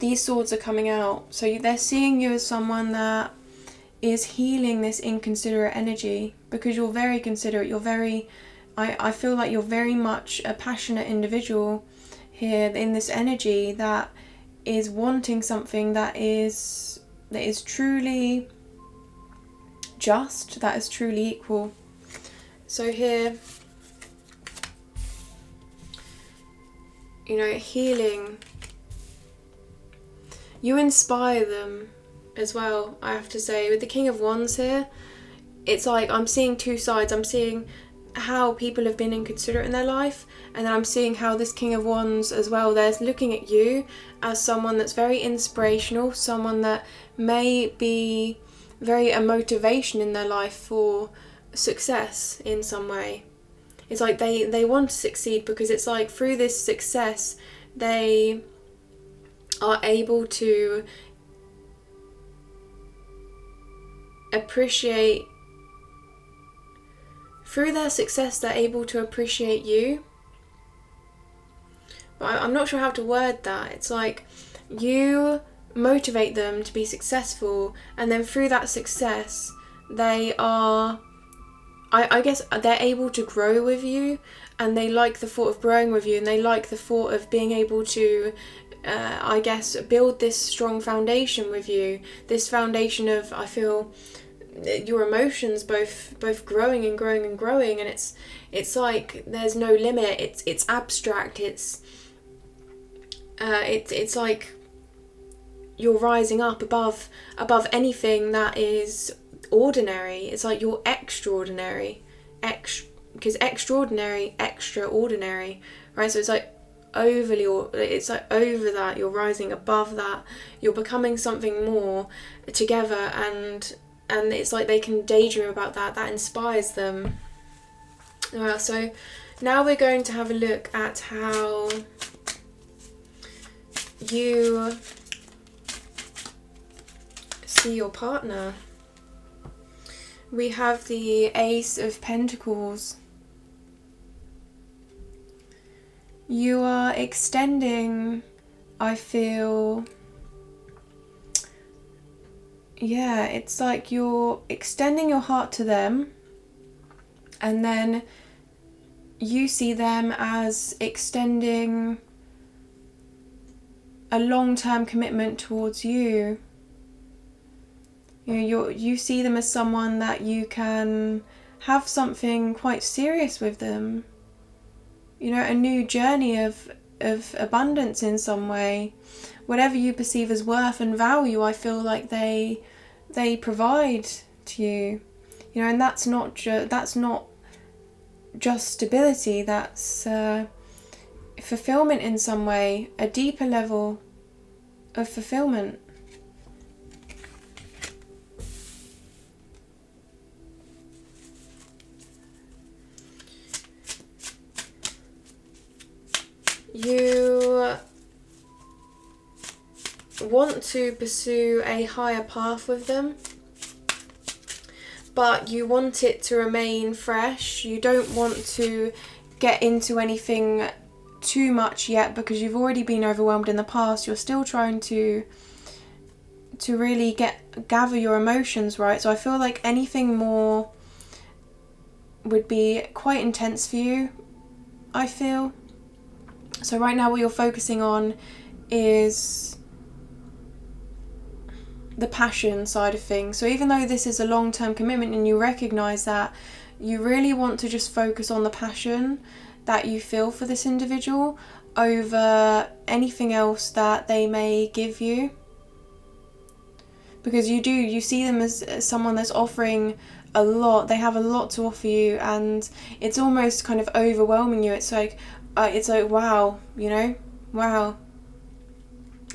these swords are coming out, so they're seeing you as someone that is healing this inconsiderate energy, because you're very considerate, you're very, I feel like you're very much a passionate individual here in this energy that is wanting something that is truly just, that is truly equal. So here, you know, healing, you inspire them as well, I have to say. With the King of Wands here, it's like I'm seeing 2 sides. I'm seeing how people have been inconsiderate in their life, and then I'm seeing how this King of Wands as well, they're looking at you as someone that's very inspirational, someone that may be very a motivation in their life for success in some way. It's like they want to succeed, because it's like through this success they are able to appreciate, through their success they're able to appreciate you. But I'm not sure how to word that. It's like you motivate them to be successful, and then through that success they are, I guess they're able to grow with you, and they like the thought of growing with you, and they like the thought of being able to I guess build this strong foundation with you, this foundation of, I feel, your emotions both growing and growing and growing, and it's like there's no limit. It's abstract. It's like you're rising up above anything that is ordinary. It's like you're extraordinary. because extraordinary, extraordinary, right? So it's like overly, or it's like over that, you're rising above that, you're becoming something more together, and it's like they can daydream about that. That inspires them. Well, so now we're going to have a look at how you see your partner. We have the Ace of Pentacles. You are extending, I feel, yeah, it's like you're extending your heart to them, and then you see them as extending a long-term commitment towards you. You see them as someone that you can have something quite serious with them. You know, a new journey of abundance in some way. Whatever you perceive as worth and value, I feel like they provide to you. You know, and that's not just stability. That's fulfillment in some way, a deeper level of fulfillment. You want to pursue a higher path with them, but you want it to remain fresh. You don't want to get into anything too much yet because you've already been overwhelmed in the past. You're still trying to really gather your emotions, right? So I feel like anything more would be quite intense for you, I feel. So right now what you're focusing on is the passion side of things. So even though this is a long-term commitment and you recognise that, you really want to just focus on the passion that you feel for this individual over anything else that they may give you. Because you see them as someone that's offering a lot. They have a lot to offer you, and it's almost kind of overwhelming you. It's like wow, you know, wow,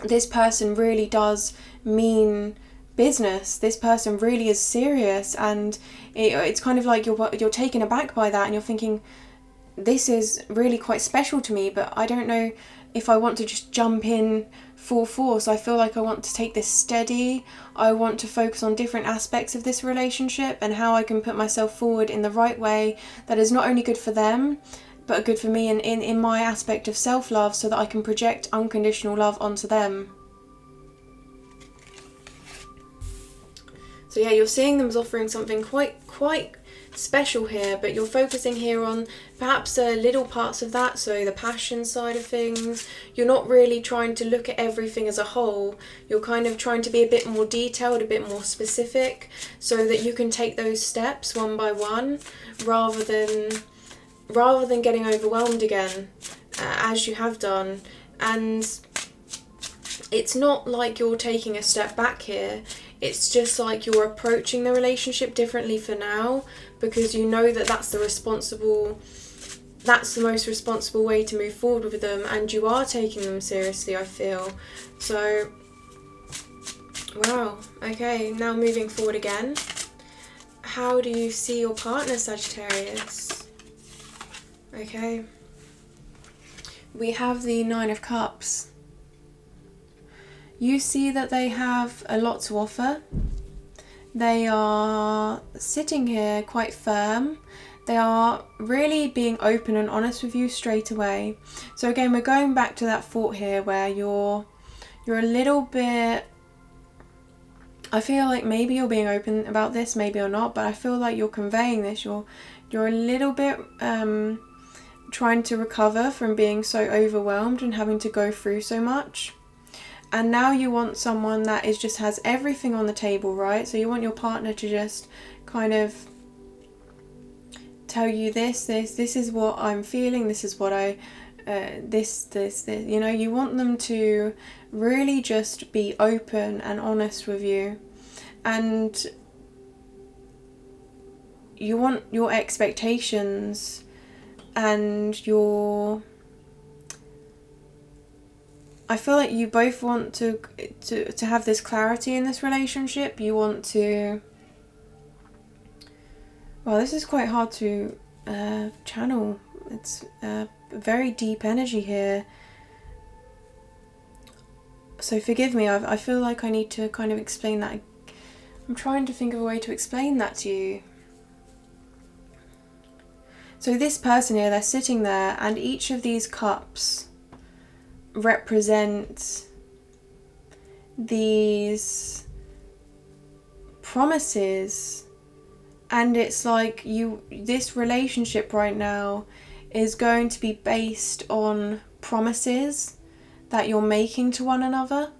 this person really does mean business. This person really is serious, and it's kind of like you're taken aback by that, and you're thinking, this is really quite special to me, but I don't know if I want to just jump in full force. I feel like I want to take this steady. I want to focus on different aspects of this relationship and how I can put myself forward in the right way that is not only good for them, but good for me in my aspect of self-love, so that I can project unconditional love onto them. So yeah, you're seeing them as offering something quite special here, but you're focusing here on perhaps little parts of that, so the passion side of things. You're not really trying to look at everything as a whole. You're kind of trying to be a bit more detailed, a bit more specific, so that you can take those steps one by one, rather than getting overwhelmed again, as you have done. And it's not like you're taking a step back here. It's just like you're approaching the relationship differently for now, because you know that that's the most responsible way to move forward with them, and you are taking them seriously, I feel. So, wow, okay, now moving forward again. How do you see your partner, Sagittarius? Okay, we have the Nine of Cups. You see that they have a lot to offer. They are sitting here quite firm. They are really being open and honest with you straight away. So again, we're going back to that thought here where you're a little bit, I feel like maybe you're being open about this, maybe you're not, but I feel like you're conveying this. You're a little bit trying to recover from being so overwhelmed and having to go through so much. And now you want someone that just has everything on the table, right? So you want your partner to just kind of tell you this is what I'm feeling, this is what this, you know, you want them to really just be open and honest with you. And you want your expectations and your... I feel like you both want to have this clarity in this relationship. You want to... Well, this is quite hard to channel. It's very deep energy here. So forgive me, I feel like I need to kind of explain that. I'm trying to think of a way to explain that to you. So this person here, they're sitting there, and each of these cups represent these promises, and it's like this relationship right now is going to be based on promises that you're making to one another,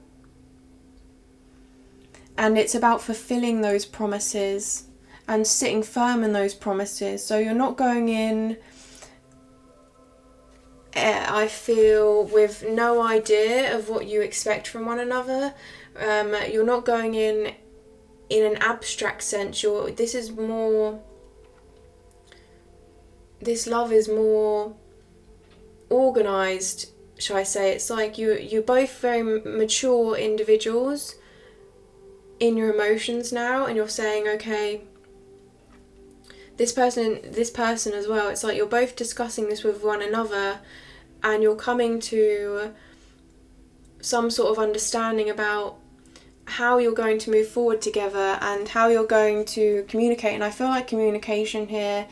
and it's about fulfilling those promises and sitting firm in those promises. So you're not going in, I feel, with no idea of what you expect from one another. You're not going in an abstract sense. This love is more organised, shall I say. It's like you're both very mature individuals in your emotions now, and you're saying, okay, this person as well, it's like you're both discussing this with one another, and you're coming to some sort of understanding about how you're going to move forward together and how you're going to communicate. And I feel like communication here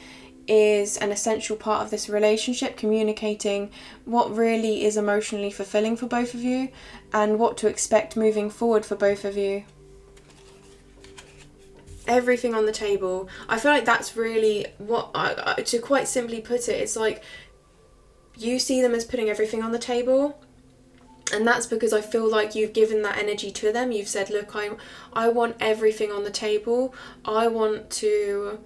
is an essential part of this relationship, communicating what really is emotionally fulfilling for both of you and what to expect moving forward for both of you. Everything on the table. I feel like that's really what, to quite simply put it, it's like you see them as putting everything on the table, and that's because I feel like you've given that energy to them. You've said, look, I want everything on the table. I want to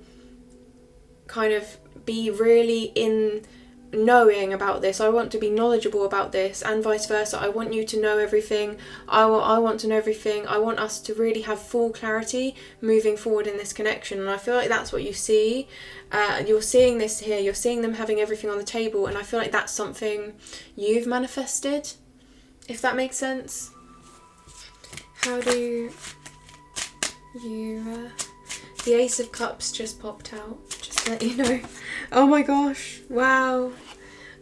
kind of be really in knowing about this. I want to be knowledgeable about this, and vice versa. I want you to know everything. I want to know everything. I want us to really have full clarity moving forward in this connection. And I feel like that's what you see. You're seeing this here. You're seeing them having everything on the table, and I feel like that's something you've manifested, if that makes sense. How do you... the Ace of Cups just popped out, just to let you know. Oh my gosh, wow.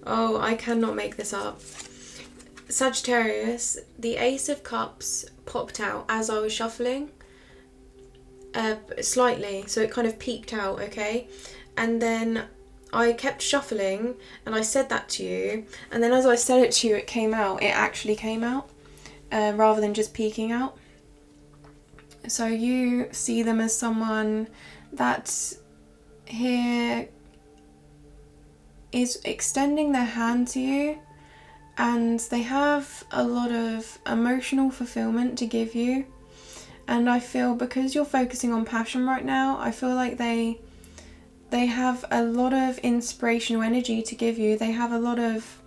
Oh, I cannot make this up. Sagittarius, the Ace of Cups popped out as I was shuffling, slightly, so it kind of peeked out, okay? And then I kept shuffling, and I said that to you, and then as I said it to you, it came out. It actually came out, rather than just peeking out. So you see them as someone that here is extending their hand to you, and they have a lot of emotional fulfillment to give you. And I feel because you're focusing on passion right now, I feel like they have a lot of inspirational energy to give you. They have a lot of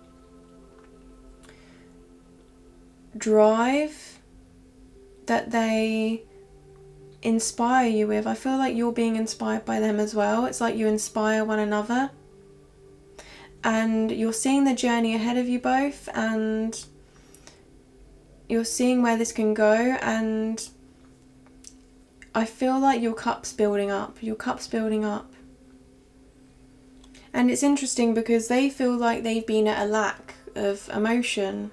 drive that they inspire you with. I feel like you're being inspired by them as well. It's like you inspire one another, and you're seeing the journey ahead of you both, and you're seeing where this can go. And I feel like your cup's building up. And it's interesting because they feel like they've been at a lack of emotion.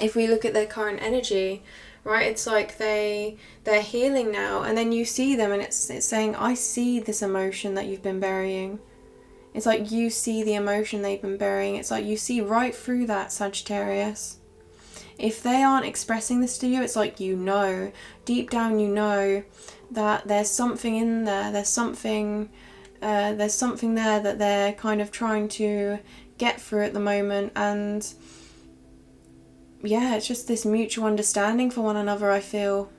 If we look at their current energy, right, it's like they're healing now, and then you see them and it's saying, I see this emotion that you've been burying. It's like you see the emotion they've been burying. It's like you see right through that, Sagittarius. If they aren't expressing this to you, it's like you know, deep down you know that there's something in there. There's something there that they're kind of trying to get through at the moment. And yeah, it's just this mutual understanding for one another, I feel.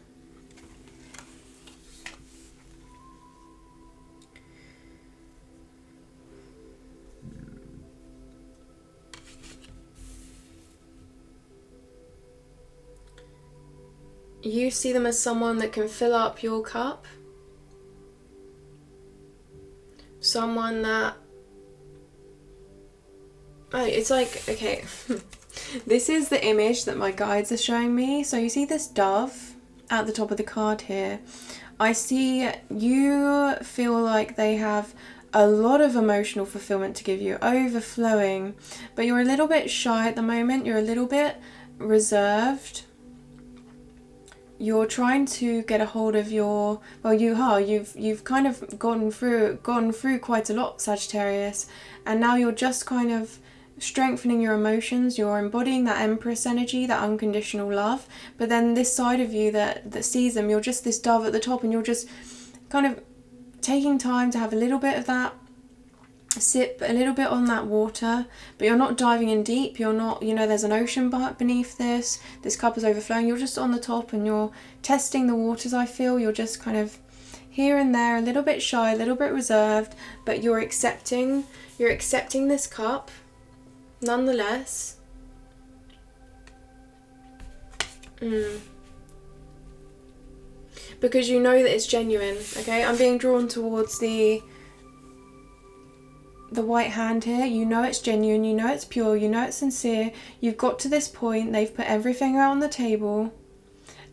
You see them as someone that can fill up your cup. someone that, oh, it's like, okay, this is the image that my guides are showing me. So you see this dove at the top of the card here. I see you feel like they have a lot of emotional fulfillment to give you, overflowing, but you're a little bit shy at the moment. You're a little bit reserved. You're trying to get a hold of your, well, you've kind of gone through quite a lot, Sagittarius, and now you're just kind of strengthening your emotions. You're embodying that Empress energy, that unconditional love. But then this side of you that sees them, you're just this dove at the top, and you're just kind of taking time to have a little bit of that, sip a little bit on that water, but you're not diving in deep. You're not, there's an ocean beneath this cup is overflowing. You're just on the top and you're testing the waters. I feel you're just kind of here and there, a little bit shy, a little bit reserved, but you're accepting this cup nonetheless. Because you know that it's genuine. Okay, I'm being drawn towards the white hand here. You know it's genuine, you know it's pure, you know it's sincere. You've got to this point, they've put everything out on the table,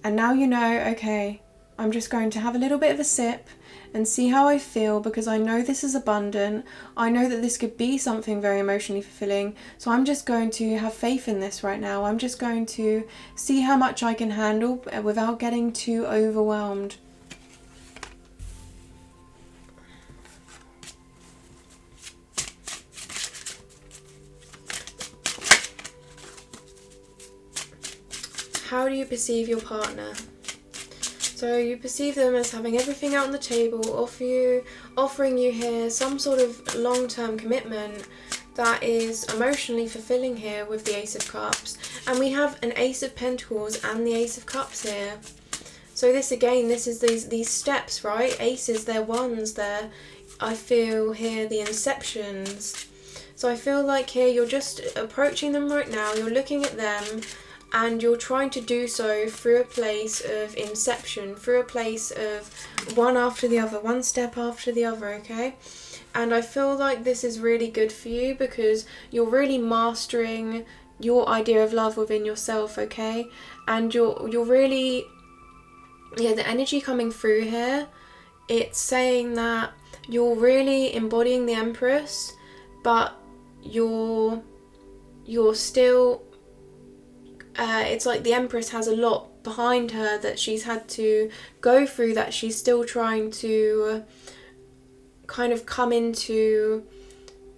and now you know, okay, I'm just going to have a little bit of a sip and see how I feel, because I know this is abundant. I know that this could be something very emotionally fulfilling, so I'm just going to have faith in this right now. I'm just going to see how much I can handle without getting too overwhelmed. How do you perceive your partner? So you perceive them as having everything out on the table, offering you here some sort of long-term commitment that is emotionally fulfilling here with the Ace of Cups. And we have an Ace of Pentacles and the Ace of Cups here. So this again, this is these steps, right? Aces, they're ones, they're, I feel here, the inceptions. So I feel like here you're just approaching them right now, you're looking at them, and you're trying to do so through a place of inception, through a place of one after the other, one step after the other, okay? And I feel like this is really good for you because you're really mastering your idea of love within yourself, okay? And you're really, yeah, the energy coming through here, it's saying that you're really embodying the Empress, but you're still, it's like the Empress has a lot behind her that she's had to go through, that she's still trying to kind of come into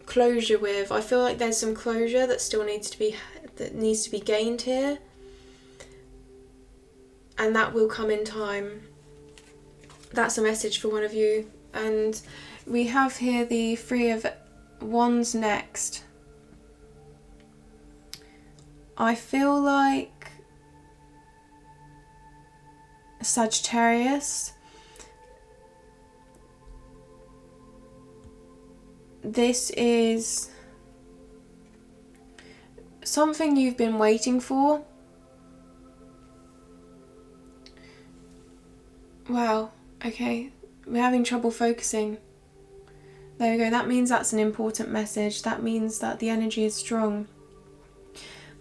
closure with. I feel like there's some closure that still needs to be gained here, and that will come in time. That's a message for one of you. And we have here the Three of Wands next. I feel like Sagittarius, this is something you've been waiting for. Wow, okay, we're having trouble focusing. There we go, that means that's an important message. That means that the energy is strong.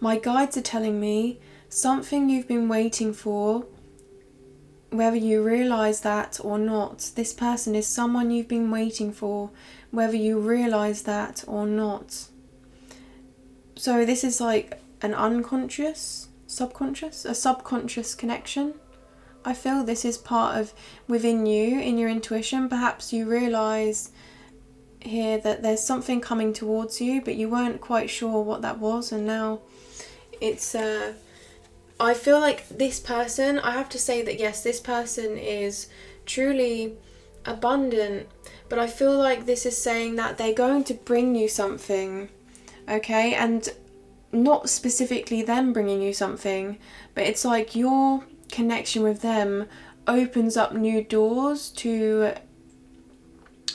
My guides are telling me something you've been waiting for, whether you realise that or not. This person is someone you've been waiting for, whether you realise that or not. So this is like an unconscious, a subconscious connection. I feel this is part of within you, in your intuition. Perhaps you realise here that there's something coming towards you, but you weren't quite sure what that was, and now it's I feel like this person, I have to say that yes, this person is truly abundant, but I feel like this is saying that they're going to bring you something, okay? And not specifically them bringing you something, but it's like your connection with them opens up new doors to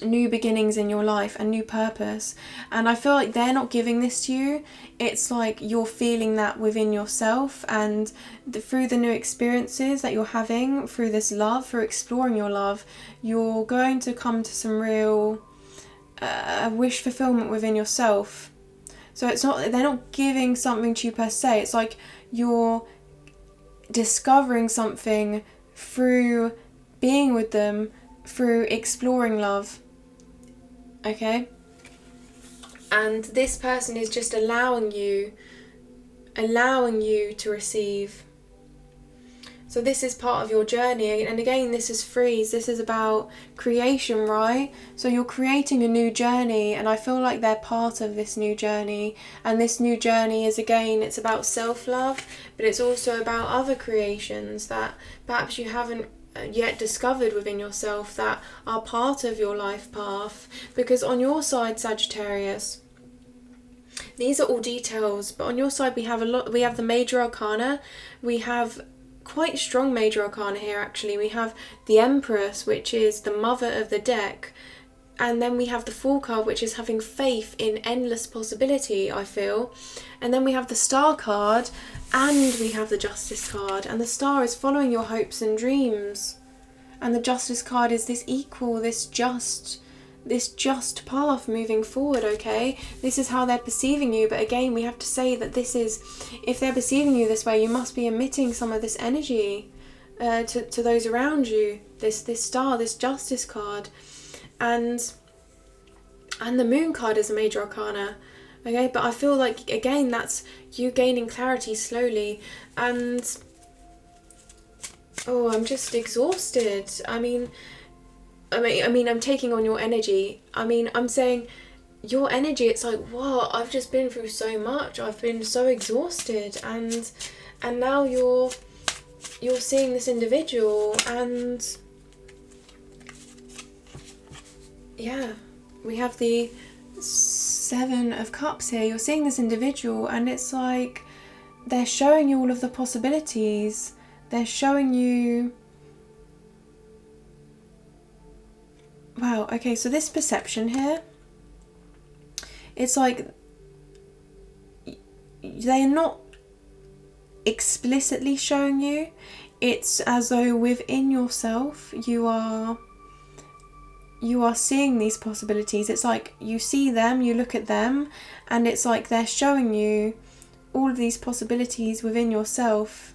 new beginnings in your life and new purpose. And I feel like they're not giving this to you. It's like you're feeling that within yourself, and through the new experiences that you're having, through this love, through exploring your love, you're going to come to some real wish fulfillment within yourself. So it's not, they're not giving something to you per se. It's like you're discovering something through being with them, through exploring love. Okay? And this person is just allowing you to receive. So this is part of your journey, and again, this is freeze. This is about creation, right? So you're creating a new journey, and I feel like they're part of this new journey. And this new journey is, again, it's about self-love, but it's also about other creations that perhaps you haven't yet discovered within yourself that are part of your life path. Because on your side, Sagittarius, these are all details, but on your side we have the major arcana. We have quite strong major arcana here, actually. We have the Empress, which is the mother of the deck, and then we have the Fool card, which is having faith in endless possibility, I feel. And then we have the Star card, and we have the Justice card, and the Star is following your hopes and dreams, and the Justice card is this equal, this just path moving forward. Okay, this is how they're perceiving you, but again, we have to say that this is, if they're perceiving you this way, you must be emitting some of this energy to those around you, this Star, this Justice card, and the Moon card is a major arcana. Okay, but I feel like, again, that's you gaining clarity slowly. And I'm just exhausted. I mean, I'm taking on your energy. I'm saying your energy, it's like, wow, I've just been through so much. I've been so exhausted, and now you're seeing this individual, and yeah, we have the Seven of Cups here. You're seeing this individual, and it's like they're showing you all of the possibilities. They're showing you, wow, okay, so this perception here, it's like they're not explicitly showing you. It's as though within yourself you are seeing these possibilities. It's like you see them, you look at them, and it's like they're showing you all of these possibilities within yourself.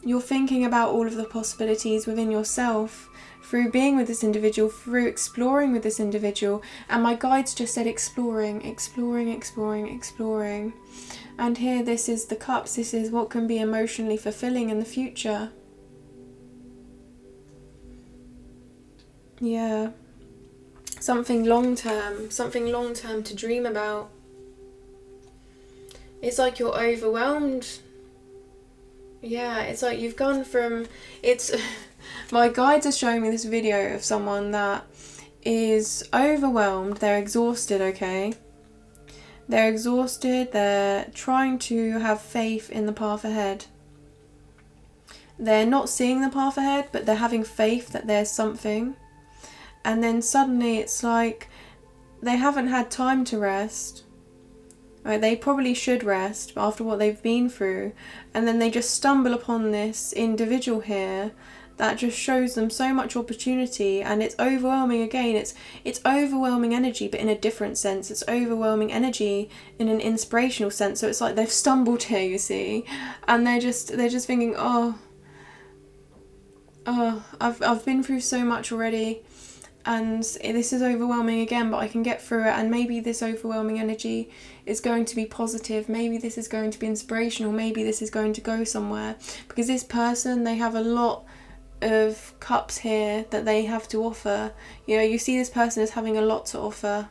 You're thinking about all of the possibilities within yourself through being with this individual, through exploring with this individual. And my guides just said exploring, exploring, exploring, exploring. And here, this is the Cups. This is what can be emotionally fulfilling in the future. Yeah. Something long-term to dream about. It's like you're overwhelmed. Yeah, it's like you've gone from, my guides are showing me this video of someone that is overwhelmed, they're exhausted, okay? They're exhausted, they're trying to have faith in the path ahead. They're not seeing the path ahead, but they're having faith that there's something. And then suddenly it's like they haven't had time to rest. Right, they probably should rest after what they've been through, and then they just stumble upon this individual here that just shows them so much opportunity, and it's overwhelming. Again, it's overwhelming energy, but in a different sense. It's overwhelming energy in an inspirational sense. So it's like they've stumbled here, you see, and they're just thinking, I've been through so much already, and this is overwhelming again, but I can get through it. And maybe this overwhelming energy is going to be positive. Maybe this is going to be inspirational. Maybe this is going to go somewhere, because this person, they have a lot of cups here that they have to offer. You know, you see this person as having a lot to offer.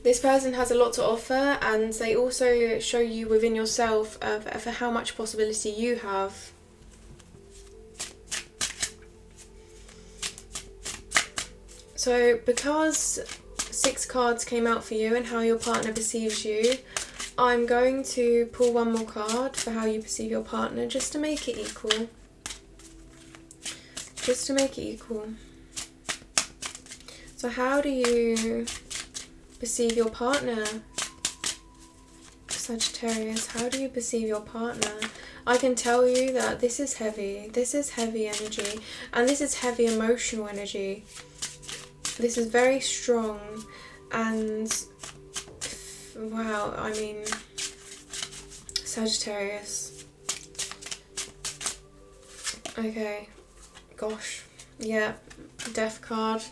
This person has a lot to offer, and they also show you within yourself of how much possibility you have. So because 6 cards came out for you and how your partner perceives you, I'm going to pull one more card for how you perceive your partner, just to make it equal. Just to make it equal. So how do you perceive your partner, Sagittarius, how do you perceive your partner? I can tell you that this is heavy. This is heavy energy. And this is heavy emotional energy. This is very strong. And wow, I mean, Sagittarius. Okay. Gosh. Yeah. Death card.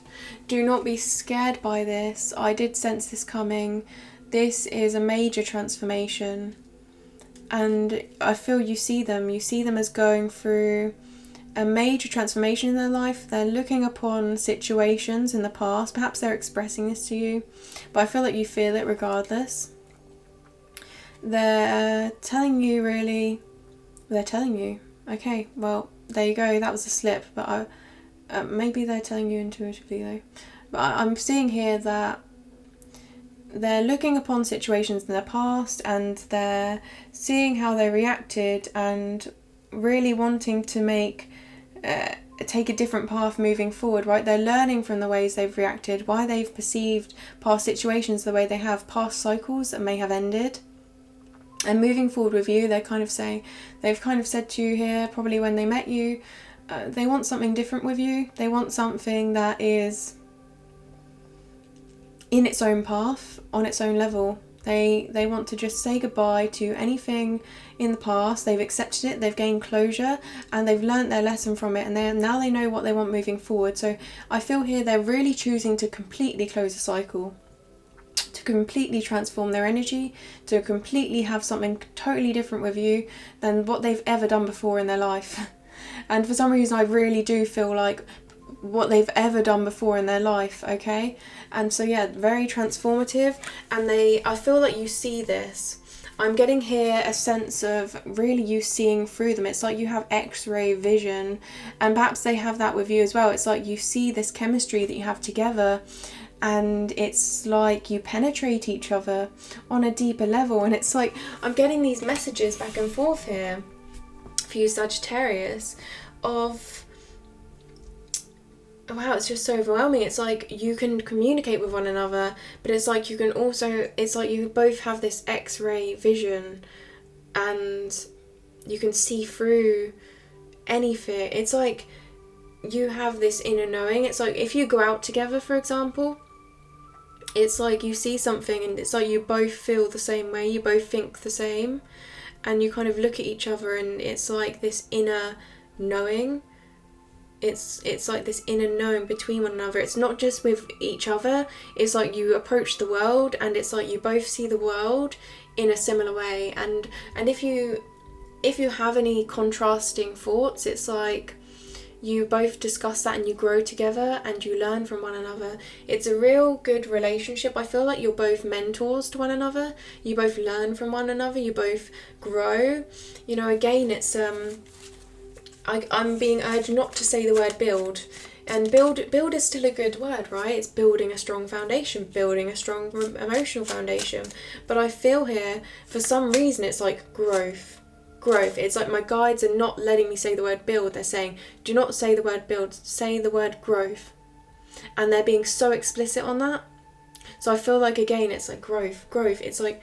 Do not be scared by this. I did sense this coming. This is a major transformation. And I feel you see them. You see them as going through a major transformation in their life. They're looking upon situations in the past. Perhaps they're expressing this to you. But I feel like you feel it regardless. They're telling you really... They're telling you. Okay, well, there you go. That was a slip. But maybe they're telling you intuitively though. But I'm seeing here that they're looking upon situations in their past and they're seeing how they reacted and really wanting to take a different path moving forward, right? They're learning from the ways they've reacted, why they've perceived past situations the way they have, past cycles that may have ended. And moving forward with you, they've kind of said to you here, probably when they met you, they want something different with you. They want something that is in its own path, on its own level. They want to just say goodbye to anything in the past. They've accepted it, they've gained closure, and they've learnt their lesson from it, and now they know what they want moving forward. So I feel here they're really choosing to completely close the cycle, to completely transform their energy, to completely have something totally different with you than what they've ever done before in their life. And for some reason I really do feel like what they've ever done before in their life, okay? And so yeah, very transformative. And I feel like you see this. I'm getting here a sense of really you seeing through them. It's like you have X-ray vision, and perhaps they have that with you as well. It's like you see this chemistry that you have together, and it's like you penetrate each other on a deeper level. And it's like I'm getting these messages back and forth here for you, Sagittarius, of wow, it's just so overwhelming. It's like you can communicate with one another, but it's like you can also, it's like you both have this X-ray vision and you can see through any fear. It's like you have this inner knowing. It's like if you go out together, for example, it's like you see something and it's like you both feel the same way, you both think the same, and you kind of look at each other and it's like this inner knowing. It's like this inner knowing between one another. It's not just with each other, it's like you approach the world and it's like you both see the world in a similar way. And if you have any contrasting thoughts, it's like you both discuss that and you grow together and you learn from one another. It's a real good relationship. I feel like you're both mentors to one another. You both learn from one another. You both grow. You know, again, it's I'm being urged not to say the word build. And build is still a good word, right? It's building a strong foundation, building a strong emotional foundation. But I feel here, for some reason, it's like growth. It's like my guides are not letting me say the word build. They're saying, do not say the word build, say the word growth. And they're being so explicit on that. So I feel like, again, it's like growth. It's like,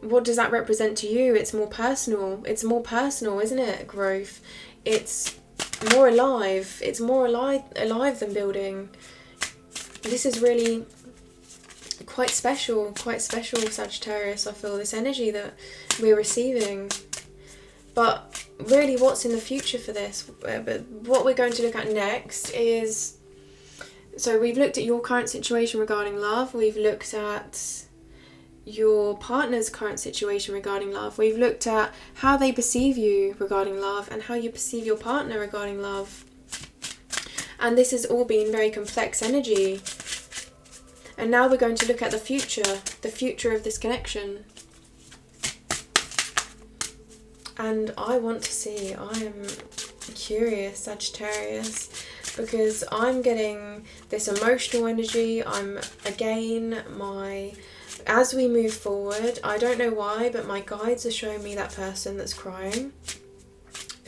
what does that represent to you? It's more personal. It's more personal, isn't it? Growth. It's more alive. It's more alive than building. This is really quite special, Sagittarius. I feel this energy that we're receiving. But really, what's in the future for this? But what we're going to look at next is, so we've looked at your current situation regarding love. We've looked at your partner's current situation regarding love. We've looked at how they perceive you regarding love and how you perceive your partner regarding love. And this has all been very complex energy. And now we're going to look at the future of this connection. And I want to see, I am curious, Sagittarius, because I'm getting this emotional energy. As we move forward, I don't know why, but my guides are showing me that person that's crying.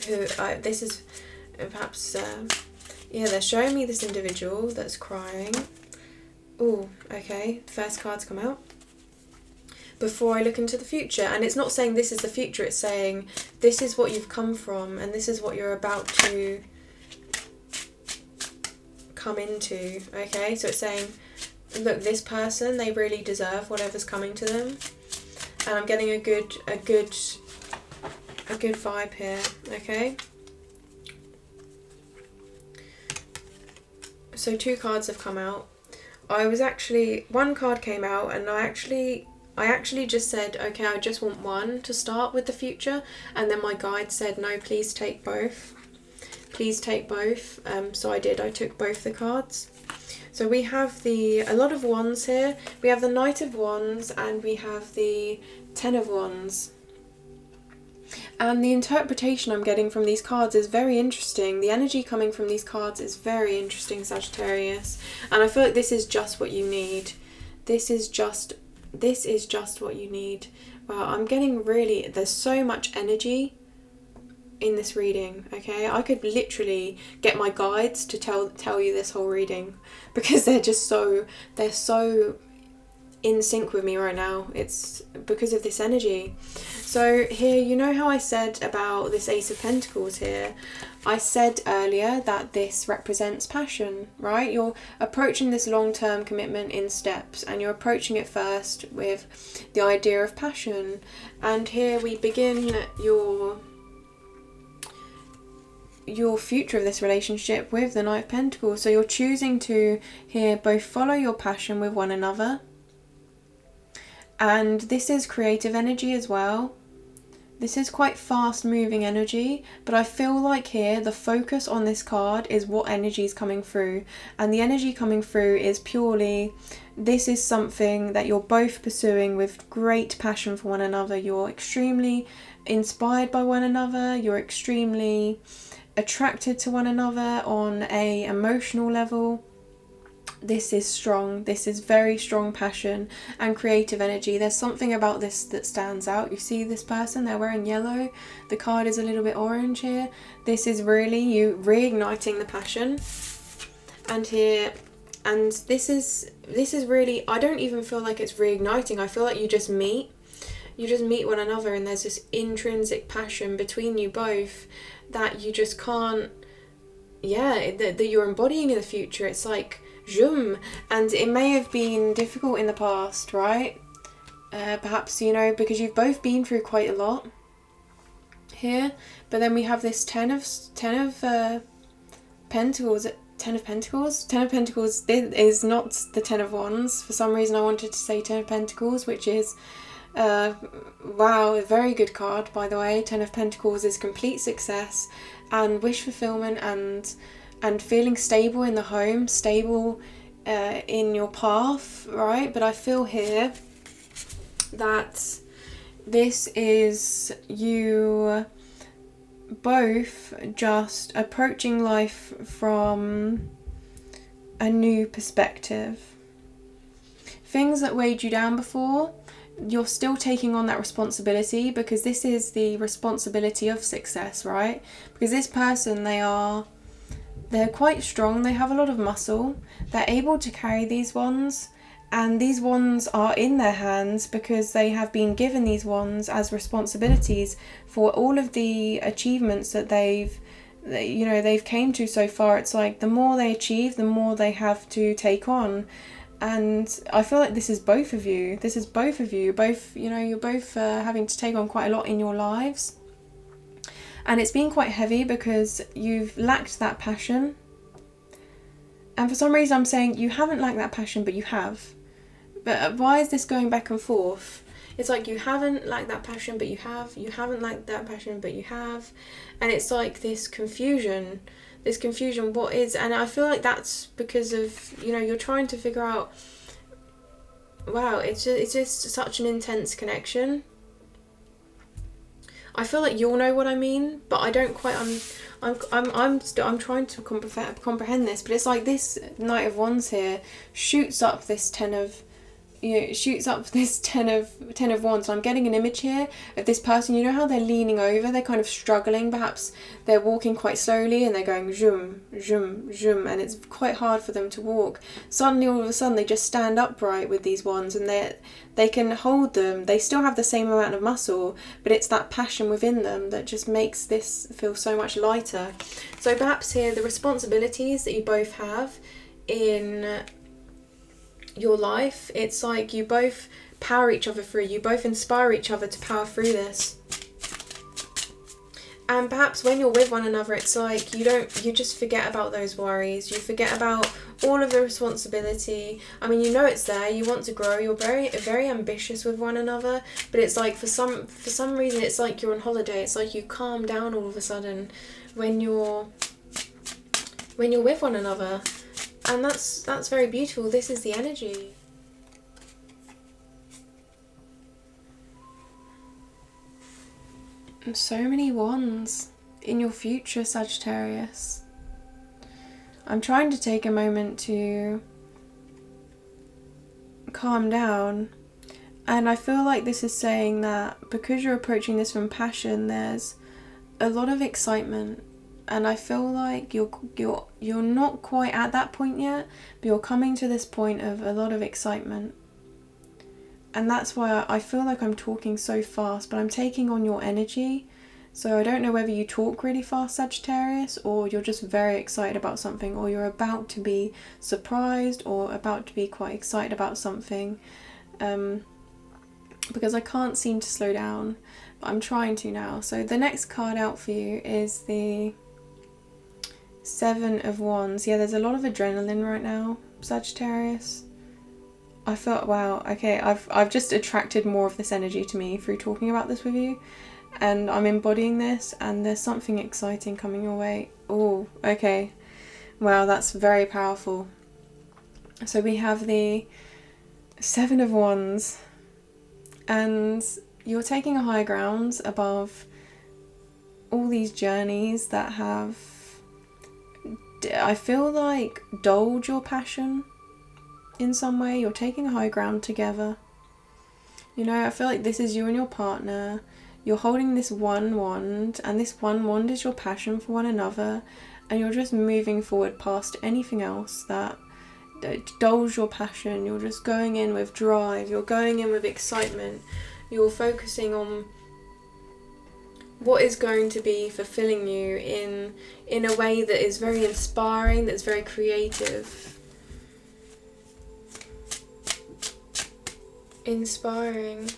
This is perhaps, they're showing me this individual that's crying. Oh, okay, first card's come out. before I look into the future. And it's not saying this is the future, it's saying this is what you've come from and this is what you're about to come into. Okay, so it's saying, look, this person, they really deserve whatever's coming to them. And I'm getting a good vibe here. Okay, so 2 cards have come out. One card came out and I actually just said, okay, I just want one to start with the future, and then my guide said, no, please take both. Please take both. So I did. I took both the cards. So we have a lot of wands here. We have the Knight of Wands and we have the 10 of Wands. And the interpretation I'm getting from these cards is very interesting. The energy coming from these cards is very interesting, Sagittarius. And I feel like this is just what you need. This is just what you need. Wow, I'm getting really, there's so much energy in this reading. Okay, I could literally get my guides to tell you this whole reading, because they're so in sync with me right now. It's because of this energy. So here, you know how I said about this Ace of Pentacles here? I said earlier that this represents passion, right? You're approaching this long-term commitment in steps, and you're approaching it first with the idea of passion. And here we begin your future of this relationship with the Knight of Pentacles. So you're choosing to here both follow your passion with one another, and this is creative energy as well. This is quite fast moving energy, but I feel like here the focus on this card is what energy is coming through, and the energy coming through is purely, this is something that you're both pursuing with great passion for one another. You're extremely inspired by one another, you're extremely attracted to one another on a emotional level. This is strong. This is very strong passion and creative energy. There's something about this that stands out. You see this person, they're wearing yellow. The card is a little bit orange here. This is really you reigniting the passion. And here, and this is really, I don't even feel like it's reigniting. I feel like you just meet one another, and there's this intrinsic passion between you both that you just can't, that you're embodying in the future. It's like zoom, and it may have been difficult in the past, right? Perhaps, because you've both been through quite a lot here. But then we have this 10 of Pentacles. 10 of Pentacles? 10 of Pentacles is not the 10 of Wands. For some reason I wanted to say 10 of Pentacles, which is wow, a very good card, by the way. 10 of Pentacles is complete success and wish fulfillment and feeling stable in the home, stable in your path, right? But I feel here that this is you both just approaching life from a new perspective. Things that weighed you down before, you're still taking on that responsibility, because this is the responsibility of success, right? Because this person, they're quite strong, they have a lot of muscle, they're able to carry these wands, and these wands are in their hands because they have been given these wands as responsibilities for all of the achievements that they've came to so far. It's like the more they achieve, the more they have to take on. And I feel like this is both of you. You're both having to take on quite a lot in your lives. And it's been quite heavy because you've lacked that passion. And for some reason I'm saying you haven't lacked that passion, but you have. But why is this going back and forth? It's like you haven't lacked that passion, but you have. You haven't lacked that passion, but you have. And it's like this confusion, what is, and I feel like that's because of, you're trying to figure out, wow, it's just such an intense connection. I feel like you'll know what I mean, but I don't quite, I'm trying to comprehend this, but it's like this Knight of Wands here shoots up this 10 of shoots up this 10 of Wands. I'm getting an image here of this person. You know how they're leaning over, they're kind of struggling, perhaps they're walking quite slowly and they're going zoom, zoom, zoom, and it's quite hard for them to walk. Suddenly, all of a sudden, they just stand upright with these wands, and they can hold them. They still have the same amount of muscle, but it's that passion within them that just makes this feel so much lighter. So perhaps here, the responsibilities that you both have in your life, it's like you both power each other through, you both inspire each other to power through this. And perhaps when you're with one another, it's like you just forget about those worries, you forget about all of the responsibility. I mean, you know it's there, you want to grow, you're very ambitious with one another, but it's like for some reason it's like you're on holiday. It's like you calm down all of a sudden when you're with one another. And that's very beautiful. This is the energy. And so many wands in your future, Sagittarius. I'm trying to take a moment to calm down. And I feel like this is saying that because you're approaching this from passion, there's a lot of excitement. And I feel like you're not quite at that point yet, but you're coming to this point of a lot of excitement. And that's why I feel like I'm talking so fast, but I'm taking on your energy. So I don't know whether you talk really fast, Sagittarius, or you're just very excited about something, or you're about to be surprised, or about to be quite excited about something. Because I can't seem to slow down, but I'm trying to now. So the next card out for you is the 7 of Wands. Yeah, there's a lot of adrenaline right now, Sagittarius. I felt, wow, okay, I've just attracted more of this energy to me through talking about this with you, and I'm embodying this, and there's something exciting coming your way. Oh, okay, wow, that's very powerful. So we have the 7 of Wands, and you're taking a high ground above all these journeys that have, I feel like, dulled your passion in some way. You're taking a high ground together. You know, I feel like this is you and your partner. You're holding this one wand, and this one wand is your passion for one another, and you're just moving forward past anything else that dulls your passion. You're just going in with drive. You're going in with excitement. You're focusing on what is going to be fulfilling you in a way that is very inspiring, that's very creative. Inspiring.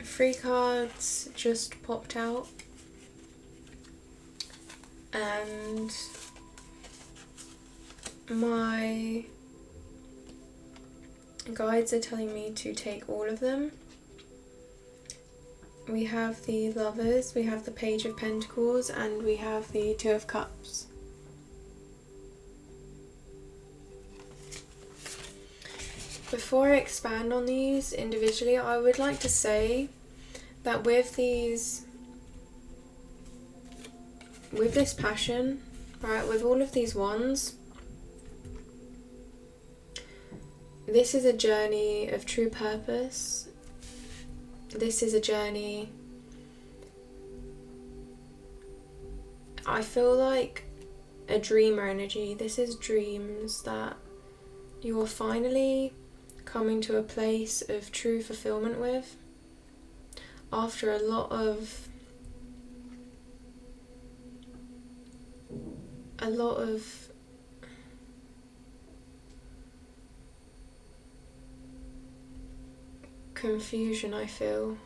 Three cards just popped out, and my guides are telling me to take all of them. We have the Lovers, we have the Page of Pentacles, and we have the Two of Cups. Before I expand on these individually, I would like to say that with this passion, right, with all of these wands, this is a journey of true purpose. This is a journey, I feel like, a dreamer energy. This is dreams that you are finally coming to a place of true fulfillment with, after a lot of confusion, I feel,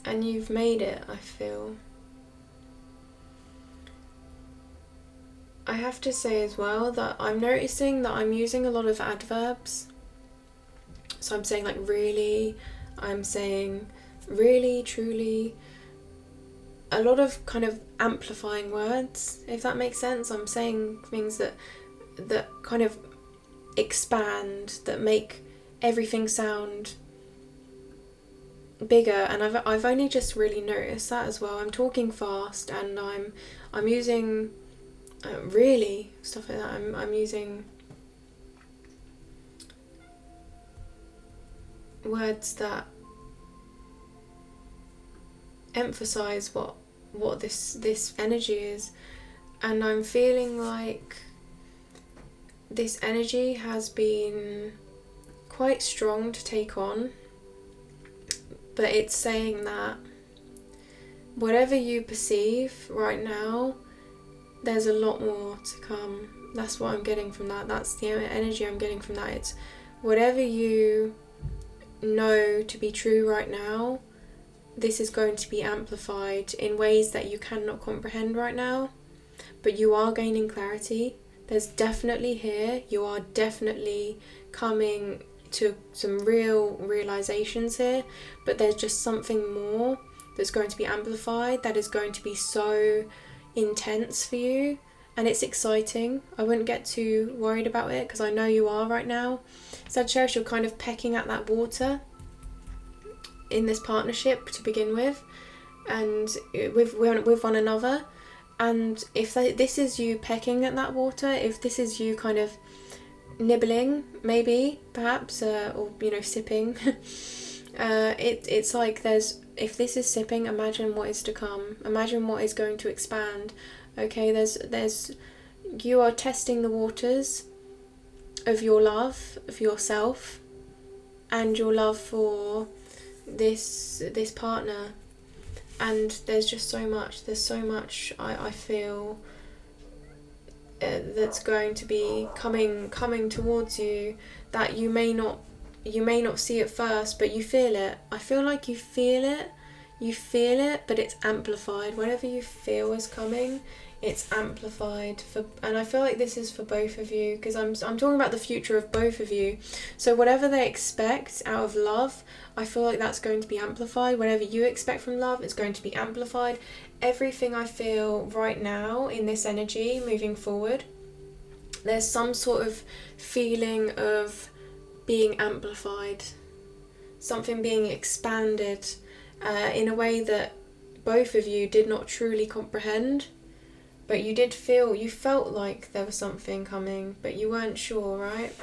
and you've made it, I feel. I have to say as well that I'm noticing that I'm using a lot of adverbs. So I'm saying like really, I'm saying really, truly, a lot of kind of amplifying words, if that makes sense. I'm saying things that kind of expand, that make everything sound bigger, and I've only just really noticed that as well. I'm talking fast, and I'm using really stuff like that. I'm using words that emphasize what this energy is, and I'm feeling like this energy has been quite strong to take on, but it's saying that whatever you perceive right now, there's a lot more to come. That's what I'm getting from that. That's the energy I'm getting from that. It's whatever you know to be true right now, this is going to be amplified in ways that you cannot comprehend right now, but you are gaining clarity. There's definitely here, you are definitely coming to some real realizations here, but there's just something more that's going to be amplified, that is going to be so intense for you, and it's exciting. I wouldn't get too worried about it, because I know you are right now. Sagittarius, you're kind of pecking at that water in this partnership to begin with, and with one another. And if this is you pecking at that water, if this is you kind of nibbling, maybe, perhaps, or sipping, it's like if this is sipping, imagine what is to come. Imagine what is going to expand. Okay, there's you are testing the waters of your love for yourself and your love for this partner. And there's just so much I feel that's going to be coming towards you, that you may not see at first, but you feel it. I feel like you feel it, but it's amplified. Whatever you feel is coming, it's amplified and I feel like this is for both of you, because I'm talking about the future of both of you. So whatever they expect out of love, I feel like that's going to be amplified. Whatever you expect from love, it's going to be amplified. Everything I feel right now in this energy moving forward, there's some sort of feeling of being amplified, something being expanded in a way that both of you did not truly comprehend. But you felt like there was something coming, but you weren't sure, right?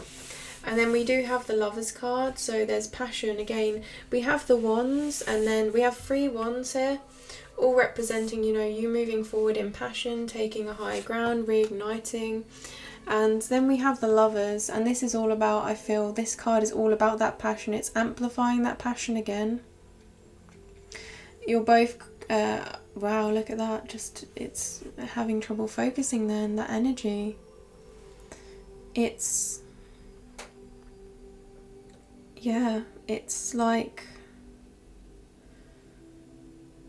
And then we do have the Lovers card, so there's passion again. We have the Wands, and then we have 3 Wands here, all representing, you moving forward in passion, taking a higher ground, reigniting. And then we have the Lovers, and this is all about, I feel, this card is all about that passion. It's amplifying that passion again. You're both... wow, look at that, just it's having trouble focusing then, that energy. It's like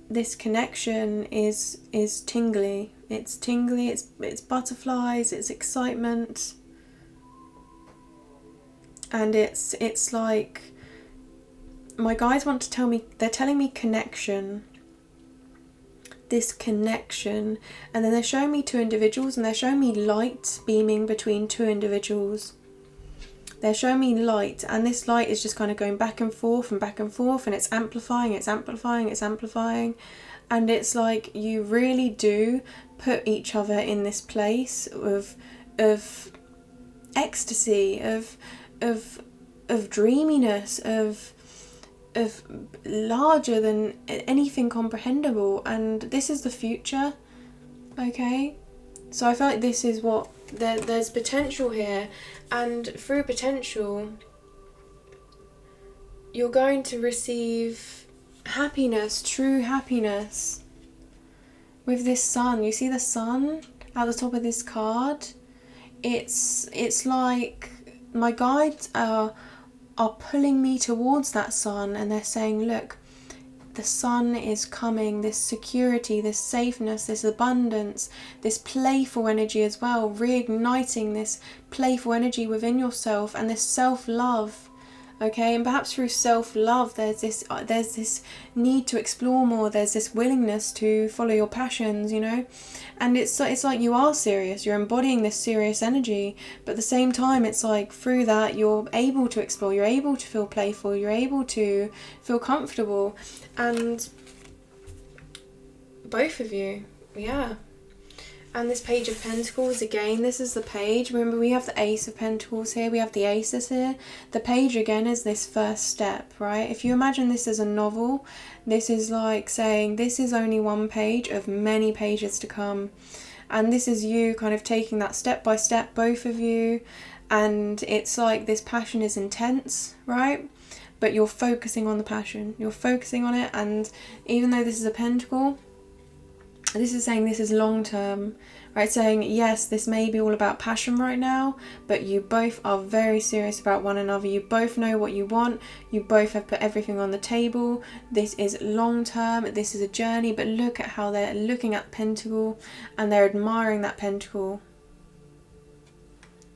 this connection is tingly. It's tingly, it's butterflies, it's excitement, and it's like my guides want to tell me, they're telling me connection. This connection, and then they're showing me 2 individuals, and they're showing me light beaming between 2 individuals. They're showing me light, and this light is just kind of going back and forth, and it's amplifying, and it's like you really do put each other in this place of ecstasy, of dreaminess, of larger than anything comprehensible, and this is the future. Okay, so I feel like this is what there's potential here, and through potential you're going to receive happiness, true happiness. With this sun, you see the sun at the top of this card? It's like my guides are pulling me towards that sun, and they're saying, look, the sun is coming, this security, this safeness, this abundance, this playful energy as well, reigniting this playful energy within yourself, and this self-love. okay? And perhaps through self-love there's this need to explore more, there's this willingness to follow your passions, you know. And it's like you are serious, you're embodying this serious energy, but at the same time it's like through that you're able to explore, you're able to feel playful, you're able to feel comfortable. And both of you, yeah. And this Page of Pentacles, again, this is the page. Remember, we have the Ace of Pentacles here, we have the Aces here. The page, again, is this first step, right? If you imagine this as a novel, this is like saying this is only one page of many pages to come. And this is you kind of taking that step by step, both of you. And it's like this passion is intense, right? But you're focusing on the passion. You're focusing on it. And even though this is a pentacle, this is saying this is long term, right? Saying, yes, this may be all about passion right now, but you both are very serious about one another. You both know what you want. You both have put everything on the table. This is long term. This is a journey, but look at how they're looking at the pentacle and they're admiring that pentacle.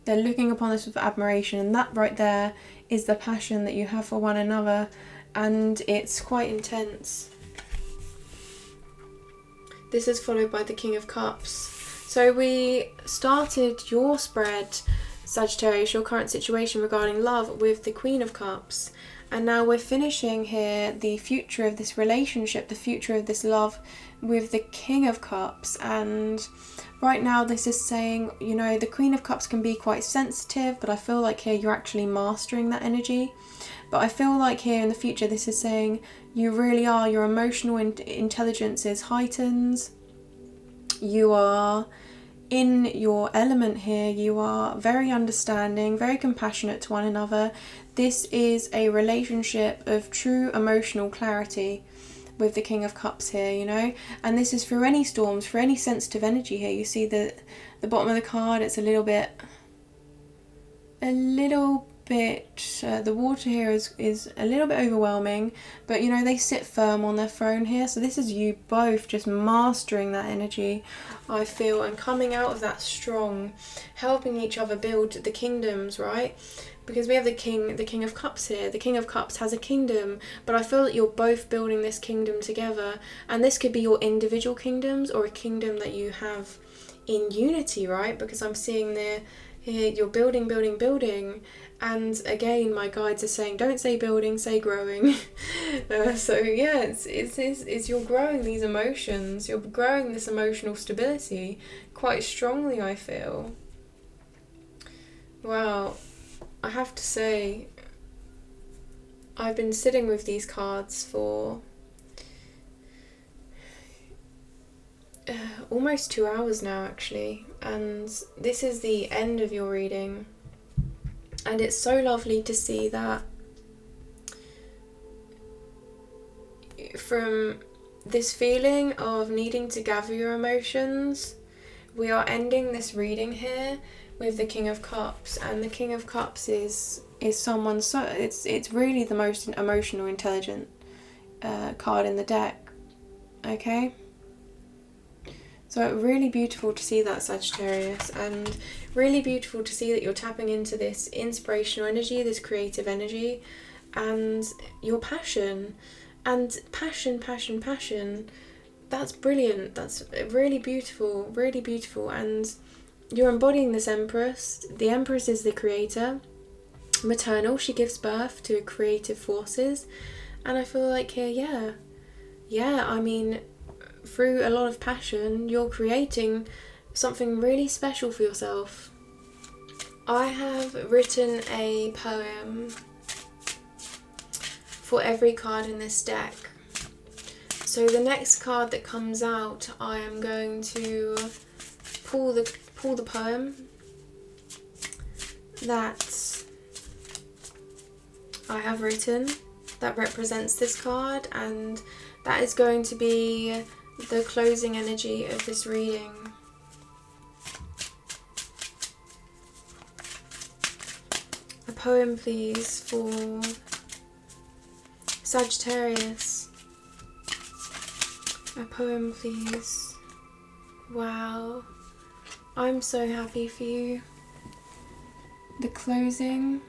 They're looking upon this with admiration, and that right there is the passion that you have for one another, and it's quite intense. This is followed by the King of Cups. So we started your spread, Sagittarius, your current situation regarding love, with the Queen of Cups. And now we're finishing here the future of this relationship, the future of this love, with the King of Cups. And right now this is saying, you know, the Queen of Cups can be quite sensitive, but I feel like here you're actually mastering that energy. But I feel like here in the future this is saying you really are, your emotional intelligence is heightened. You are in your element here. You are very understanding, very compassionate to one another. This is a relationship of true emotional clarity with the King of Cups here, you know. And this is for any storms, for any sensitive energy here. You see the bottom of the card, it's a little bit, the water here is a little bit overwhelming, but you know, they sit firm on their throne here. So this is you both just mastering that energy, I feel, and coming out of that strong, helping each other build the kingdoms, right? Because we have the King of Cups here. The King of Cups has a kingdom, but I feel that you're both building this kingdom together, and this could be your individual kingdoms or a kingdom that you have in unity, right? Because I'm seeing here you're building, and again my guides are saying don't say building, say growing. So yeah, it's you're growing these emotions, you're growing this emotional stability quite strongly, I feel. Wow, I have to say I've been sitting with these cards for almost 2 hours now, actually, and this is the end of your reading, and it's so lovely to see that from this feeling of needing to gather your emotions, we are ending this reading here with the King of Cups. And the King of Cups is someone, so it's really the most emotional intelligent card in the deck, okay? So really beautiful to see that, Sagittarius, and really beautiful to see that you're tapping into this inspirational energy, this creative energy, and your passion. And passion, that's brilliant. That's really beautiful, and you're embodying this Empress. The Empress is the creator, maternal, she gives birth to creative forces, and I feel like here, yeah, I mean, through a lot of passion, you're creating something really special for yourself. I have written a poem for every card in this deck. So the next card that comes out, I am going to pull the poem that I have written that represents this card, and that is going to be the closing energy of this reading. A poem, please, for Sagittarius. A poem, please. Wow, I'm so happy for you. The closing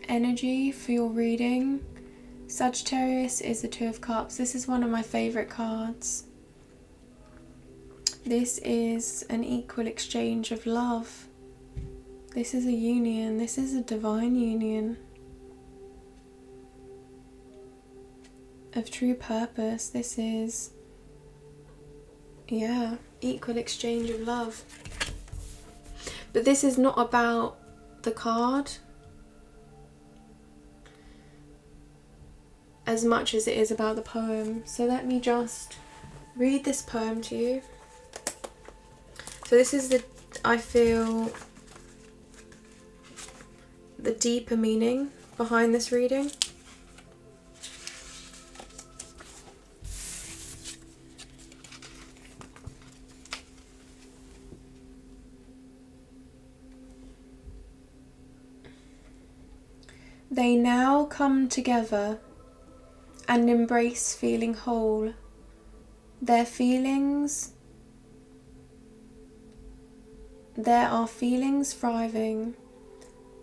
energy for your reading, Sagittarius, is the Two of Cups. This is one of my favourite cards. This is an equal exchange of love. This is a union. This is a divine union of true purpose. This is, yeah, equal exchange of love. But this is not about the card as much as it is about the poem. So let me just read this poem to you. So this is the, I feel, the deeper meaning behind this reading. They now come together and embrace feeling whole. Their feelings, there are feelings thriving,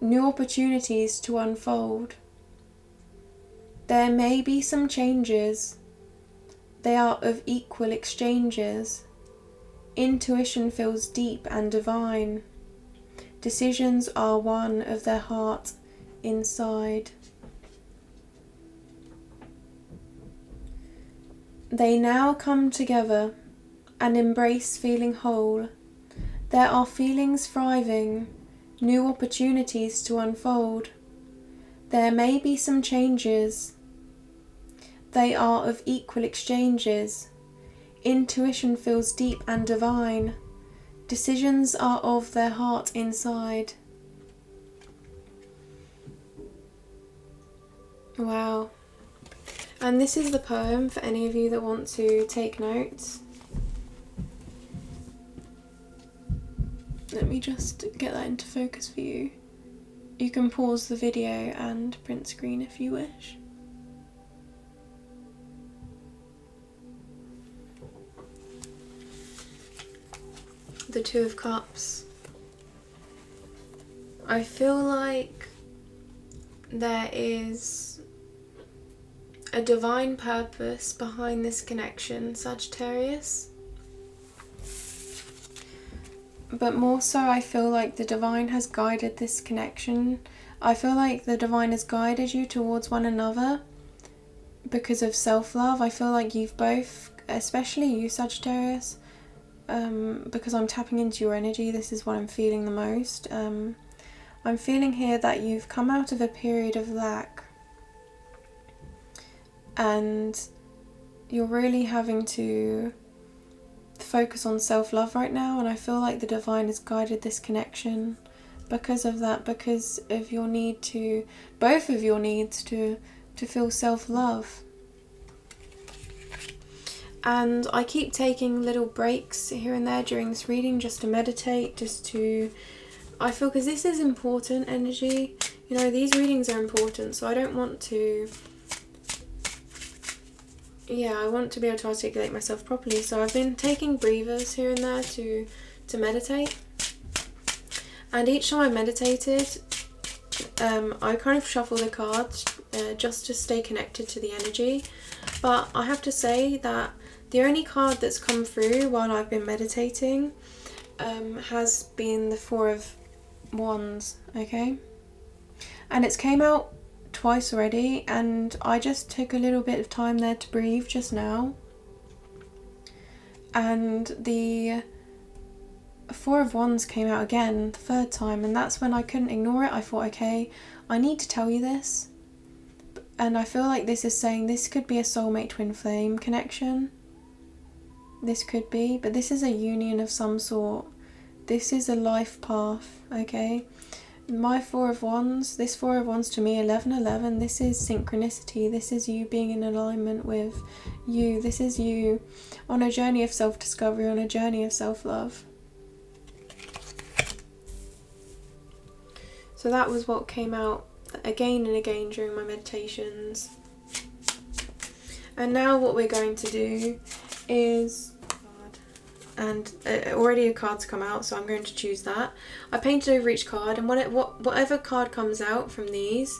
new opportunities to unfold. There may be some changes, they are of equal exchanges. Intuition feels deep and divine. Decisions are one of their heart inside. They now come together and embrace feeling whole. There are feelings thriving, new opportunities to unfold. There may be some changes. They are of equal exchanges. Intuition feels deep and divine. Decisions are of their heart inside. Wow. And this is the poem for any of you that want to take notes. Let me just get that into focus for you. You can pause the video and print screen if you wish. The Two of Cups. I feel like there is a divine purpose behind this connection, Sagittarius. But more so, I feel like the divine has guided this connection. I feel like the divine has guided you towards one another because of self-love. I feel like you've both, especially you, Sagittarius, because I'm tapping into your energy, this is what I'm feeling the most. I'm feeling here that you've come out of a period of lack and you're really having to focus on self-love right now, and I feel like the divine has guided this connection because of that, because of your need to, both of your needs to feel self-love. And I keep taking little breaks here and there during this reading just to meditate, just to, I feel, because this is important energy, you know, these readings are important, so I don't want to, yeah, I want to be able to articulate myself properly. So I've been taking breathers here and there to meditate. And each time I meditated, I kind of shuffle the cards just to stay connected to the energy. But I have to say that the only card that's come through while I've been meditating has been the Four of Wands, okay? And it's came out twice already, and I just took a little bit of time there to breathe just now, and the Four of Wands came out again the third time, and that's when I couldn't ignore it. I thought, okay, I need to tell you this, and I feel like this is saying this could be a soulmate twin flame connection. This could be, but this is a union of some sort. This is a life path, okay? My Four of Wands, this Four of Wands to me, 1111, this is synchronicity. This is you being in alignment with you. This is you on a journey of self-discovery, on a journey of self-love. So that was what came out again and again during my meditations. And now what we're going to do is, and already a card's come out, so I'm going to choose that. I painted over each card, and whatever card comes out from these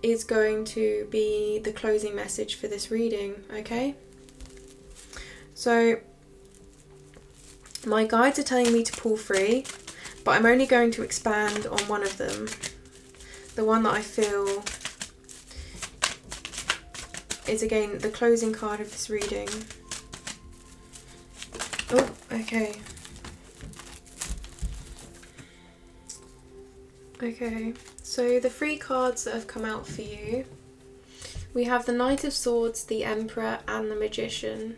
is going to be the closing message for this reading, okay? So my guides are telling me to pull free, but I'm only going to expand on one of them. The one that I feel is, again, the closing card of this reading. Oh, okay. Okay, so the 3 cards that have come out for you, we have the Knight of Swords, the Emperor, and the Magician.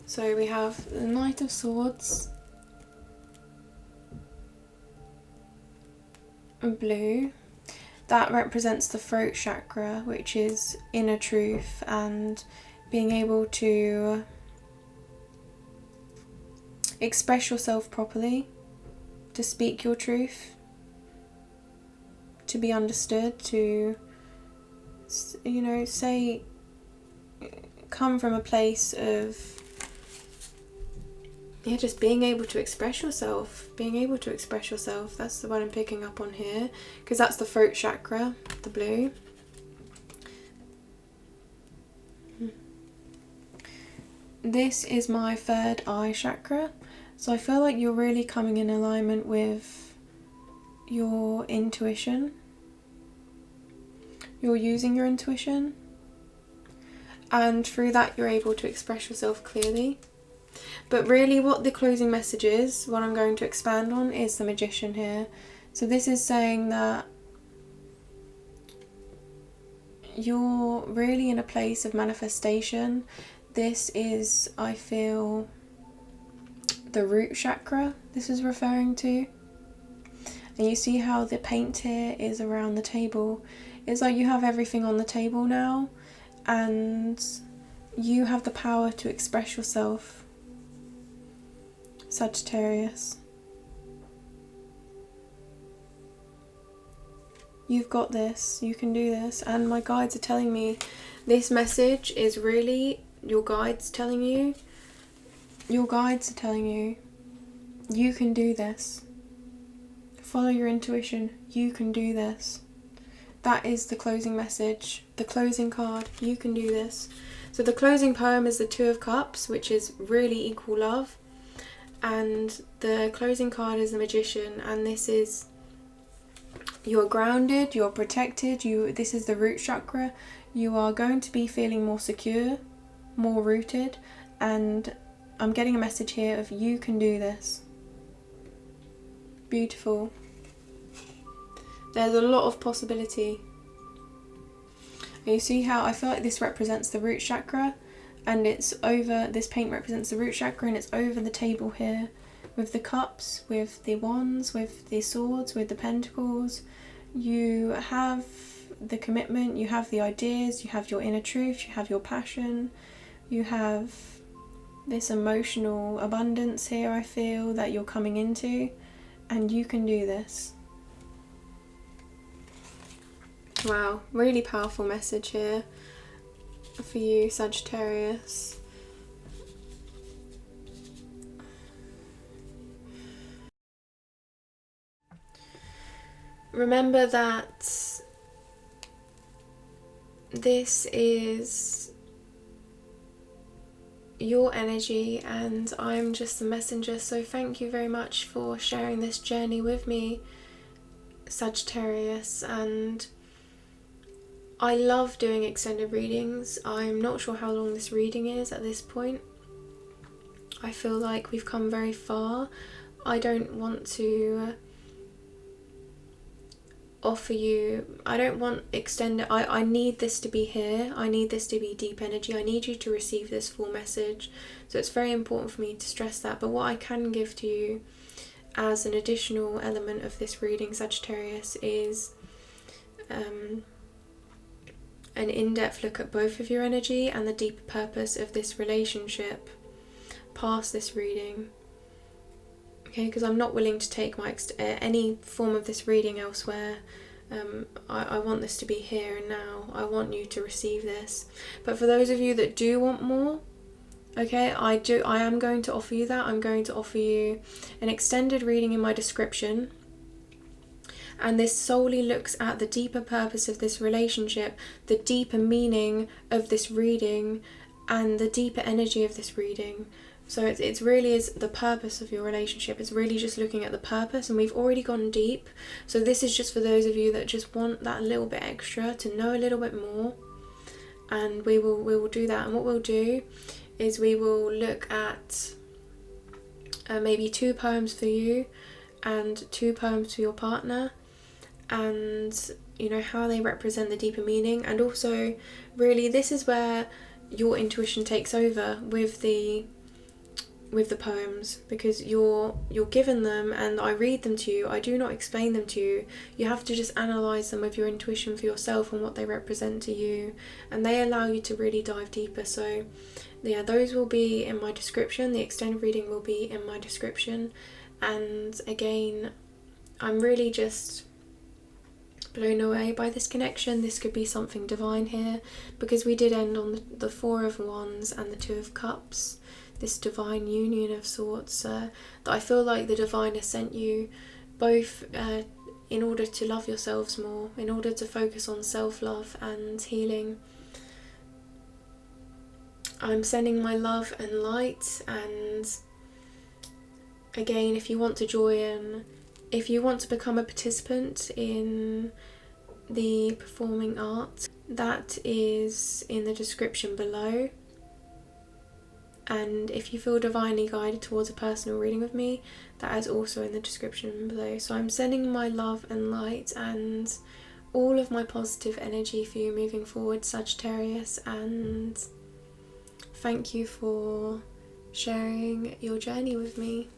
So we have the Knight of Swords, blue. That represents the throat chakra, which is inner truth and being able to express yourself properly, to speak your truth, to be understood, to, you know, say, come from a place of, yeah, just being able to express yourself, that's the one I'm picking up on here, because that's the throat chakra, the blue. This is my 3rd eye chakra, so I feel like you're really coming in alignment with your intuition. You're using your intuition, and through that you're able to express yourself clearly. But really what the closing message is, what I'm going to expand on, is the Magician here. So this is saying that you're really in a place of manifestation. This is, I feel, the root chakra this is referring to. And you see how the paint here is around the table. It's like you have everything on the table now, and you have the power to express yourself. Sagittarius, you've got this, you can do this. And my guides are telling me this message is really your guides telling you, you can do this. Follow your intuition, you can do this. That is the closing message, the closing card, you can do this. So the closing poem is the 2 of Cups, which is really equal love. And the closing card is the Magician, and this is, you're grounded, you're protected, this is the root chakra. You are going to be feeling more secure, more rooted, and I'm getting a message here of you can do this. Beautiful. There's a lot of possibility. And you see how I feel like this represents the root chakra, and it's over, this paint represents the root chakra, and it's over the table here with the cups, with the wands, with the swords, with the pentacles. You have the commitment, you have the ideas, you have your inner truth, you have your passion, you have this emotional abundance here, I feel, that you're coming into, and you can do this. Wow, really powerful message here for you, Sagittarius. Remember that this is your energy and I'm just the messenger, so thank you very much for sharing this journey with me, Sagittarius. And I love doing extended readings. I'm not sure how long this reading is at this point. I feel like we've come very far. I don't want to offer you, I don't want extended, I need this to be here. I need this to be deep energy. I need you to receive this full message. So it's very important for me to stress that. But what I can give to you as an additional element of this reading, Sagittarius, is an in-depth look at both of your energy and the deeper purpose of this relationship past this reading. Okay, because I'm not willing to take my any form of this reading elsewhere. I want this to be here and now. I want you to receive this. But for those of you that do want more, Okay, I am going to offer you that. I'm going to offer you an extended reading in my description. And this solely looks at the deeper purpose of this relationship, the deeper meaning of this reading, and the deeper energy of this reading. So it really is the purpose of your relationship. It's really just looking at the purpose, and we've already gone deep. So this is just for those of you that just want that little bit extra, to know a little bit more. And we will do that. And what we'll do is we will look at maybe 2 poems for you and 2 poems for your partner, and you know how they represent the deeper meaning. And also really this is where your intuition takes over with the poems, because you're given them and I read them to you. I do not explain them to you. You have to just analyze them with your intuition for yourself and what they represent to you, and they allow you to really dive deeper. So yeah, those will be in my description. The extended reading will be in my description. And again, I'm really just blown away by this connection. This could be something divine here, because we did end on the 4 of Wands and the 2 of Cups, this divine union of sorts, that I feel like the divine has sent you both in order to love yourselves more, in order to focus on self-love and healing. I'm sending my love and light. And again, if you want to join, if you want to become a participant in the performing arts, that is in the description below. And if you feel divinely guided towards a personal reading with me, that is also in the description below. So I'm sending my love and light and all of my positive energy for you moving forward, Sagittarius, and thank you for sharing your journey with me.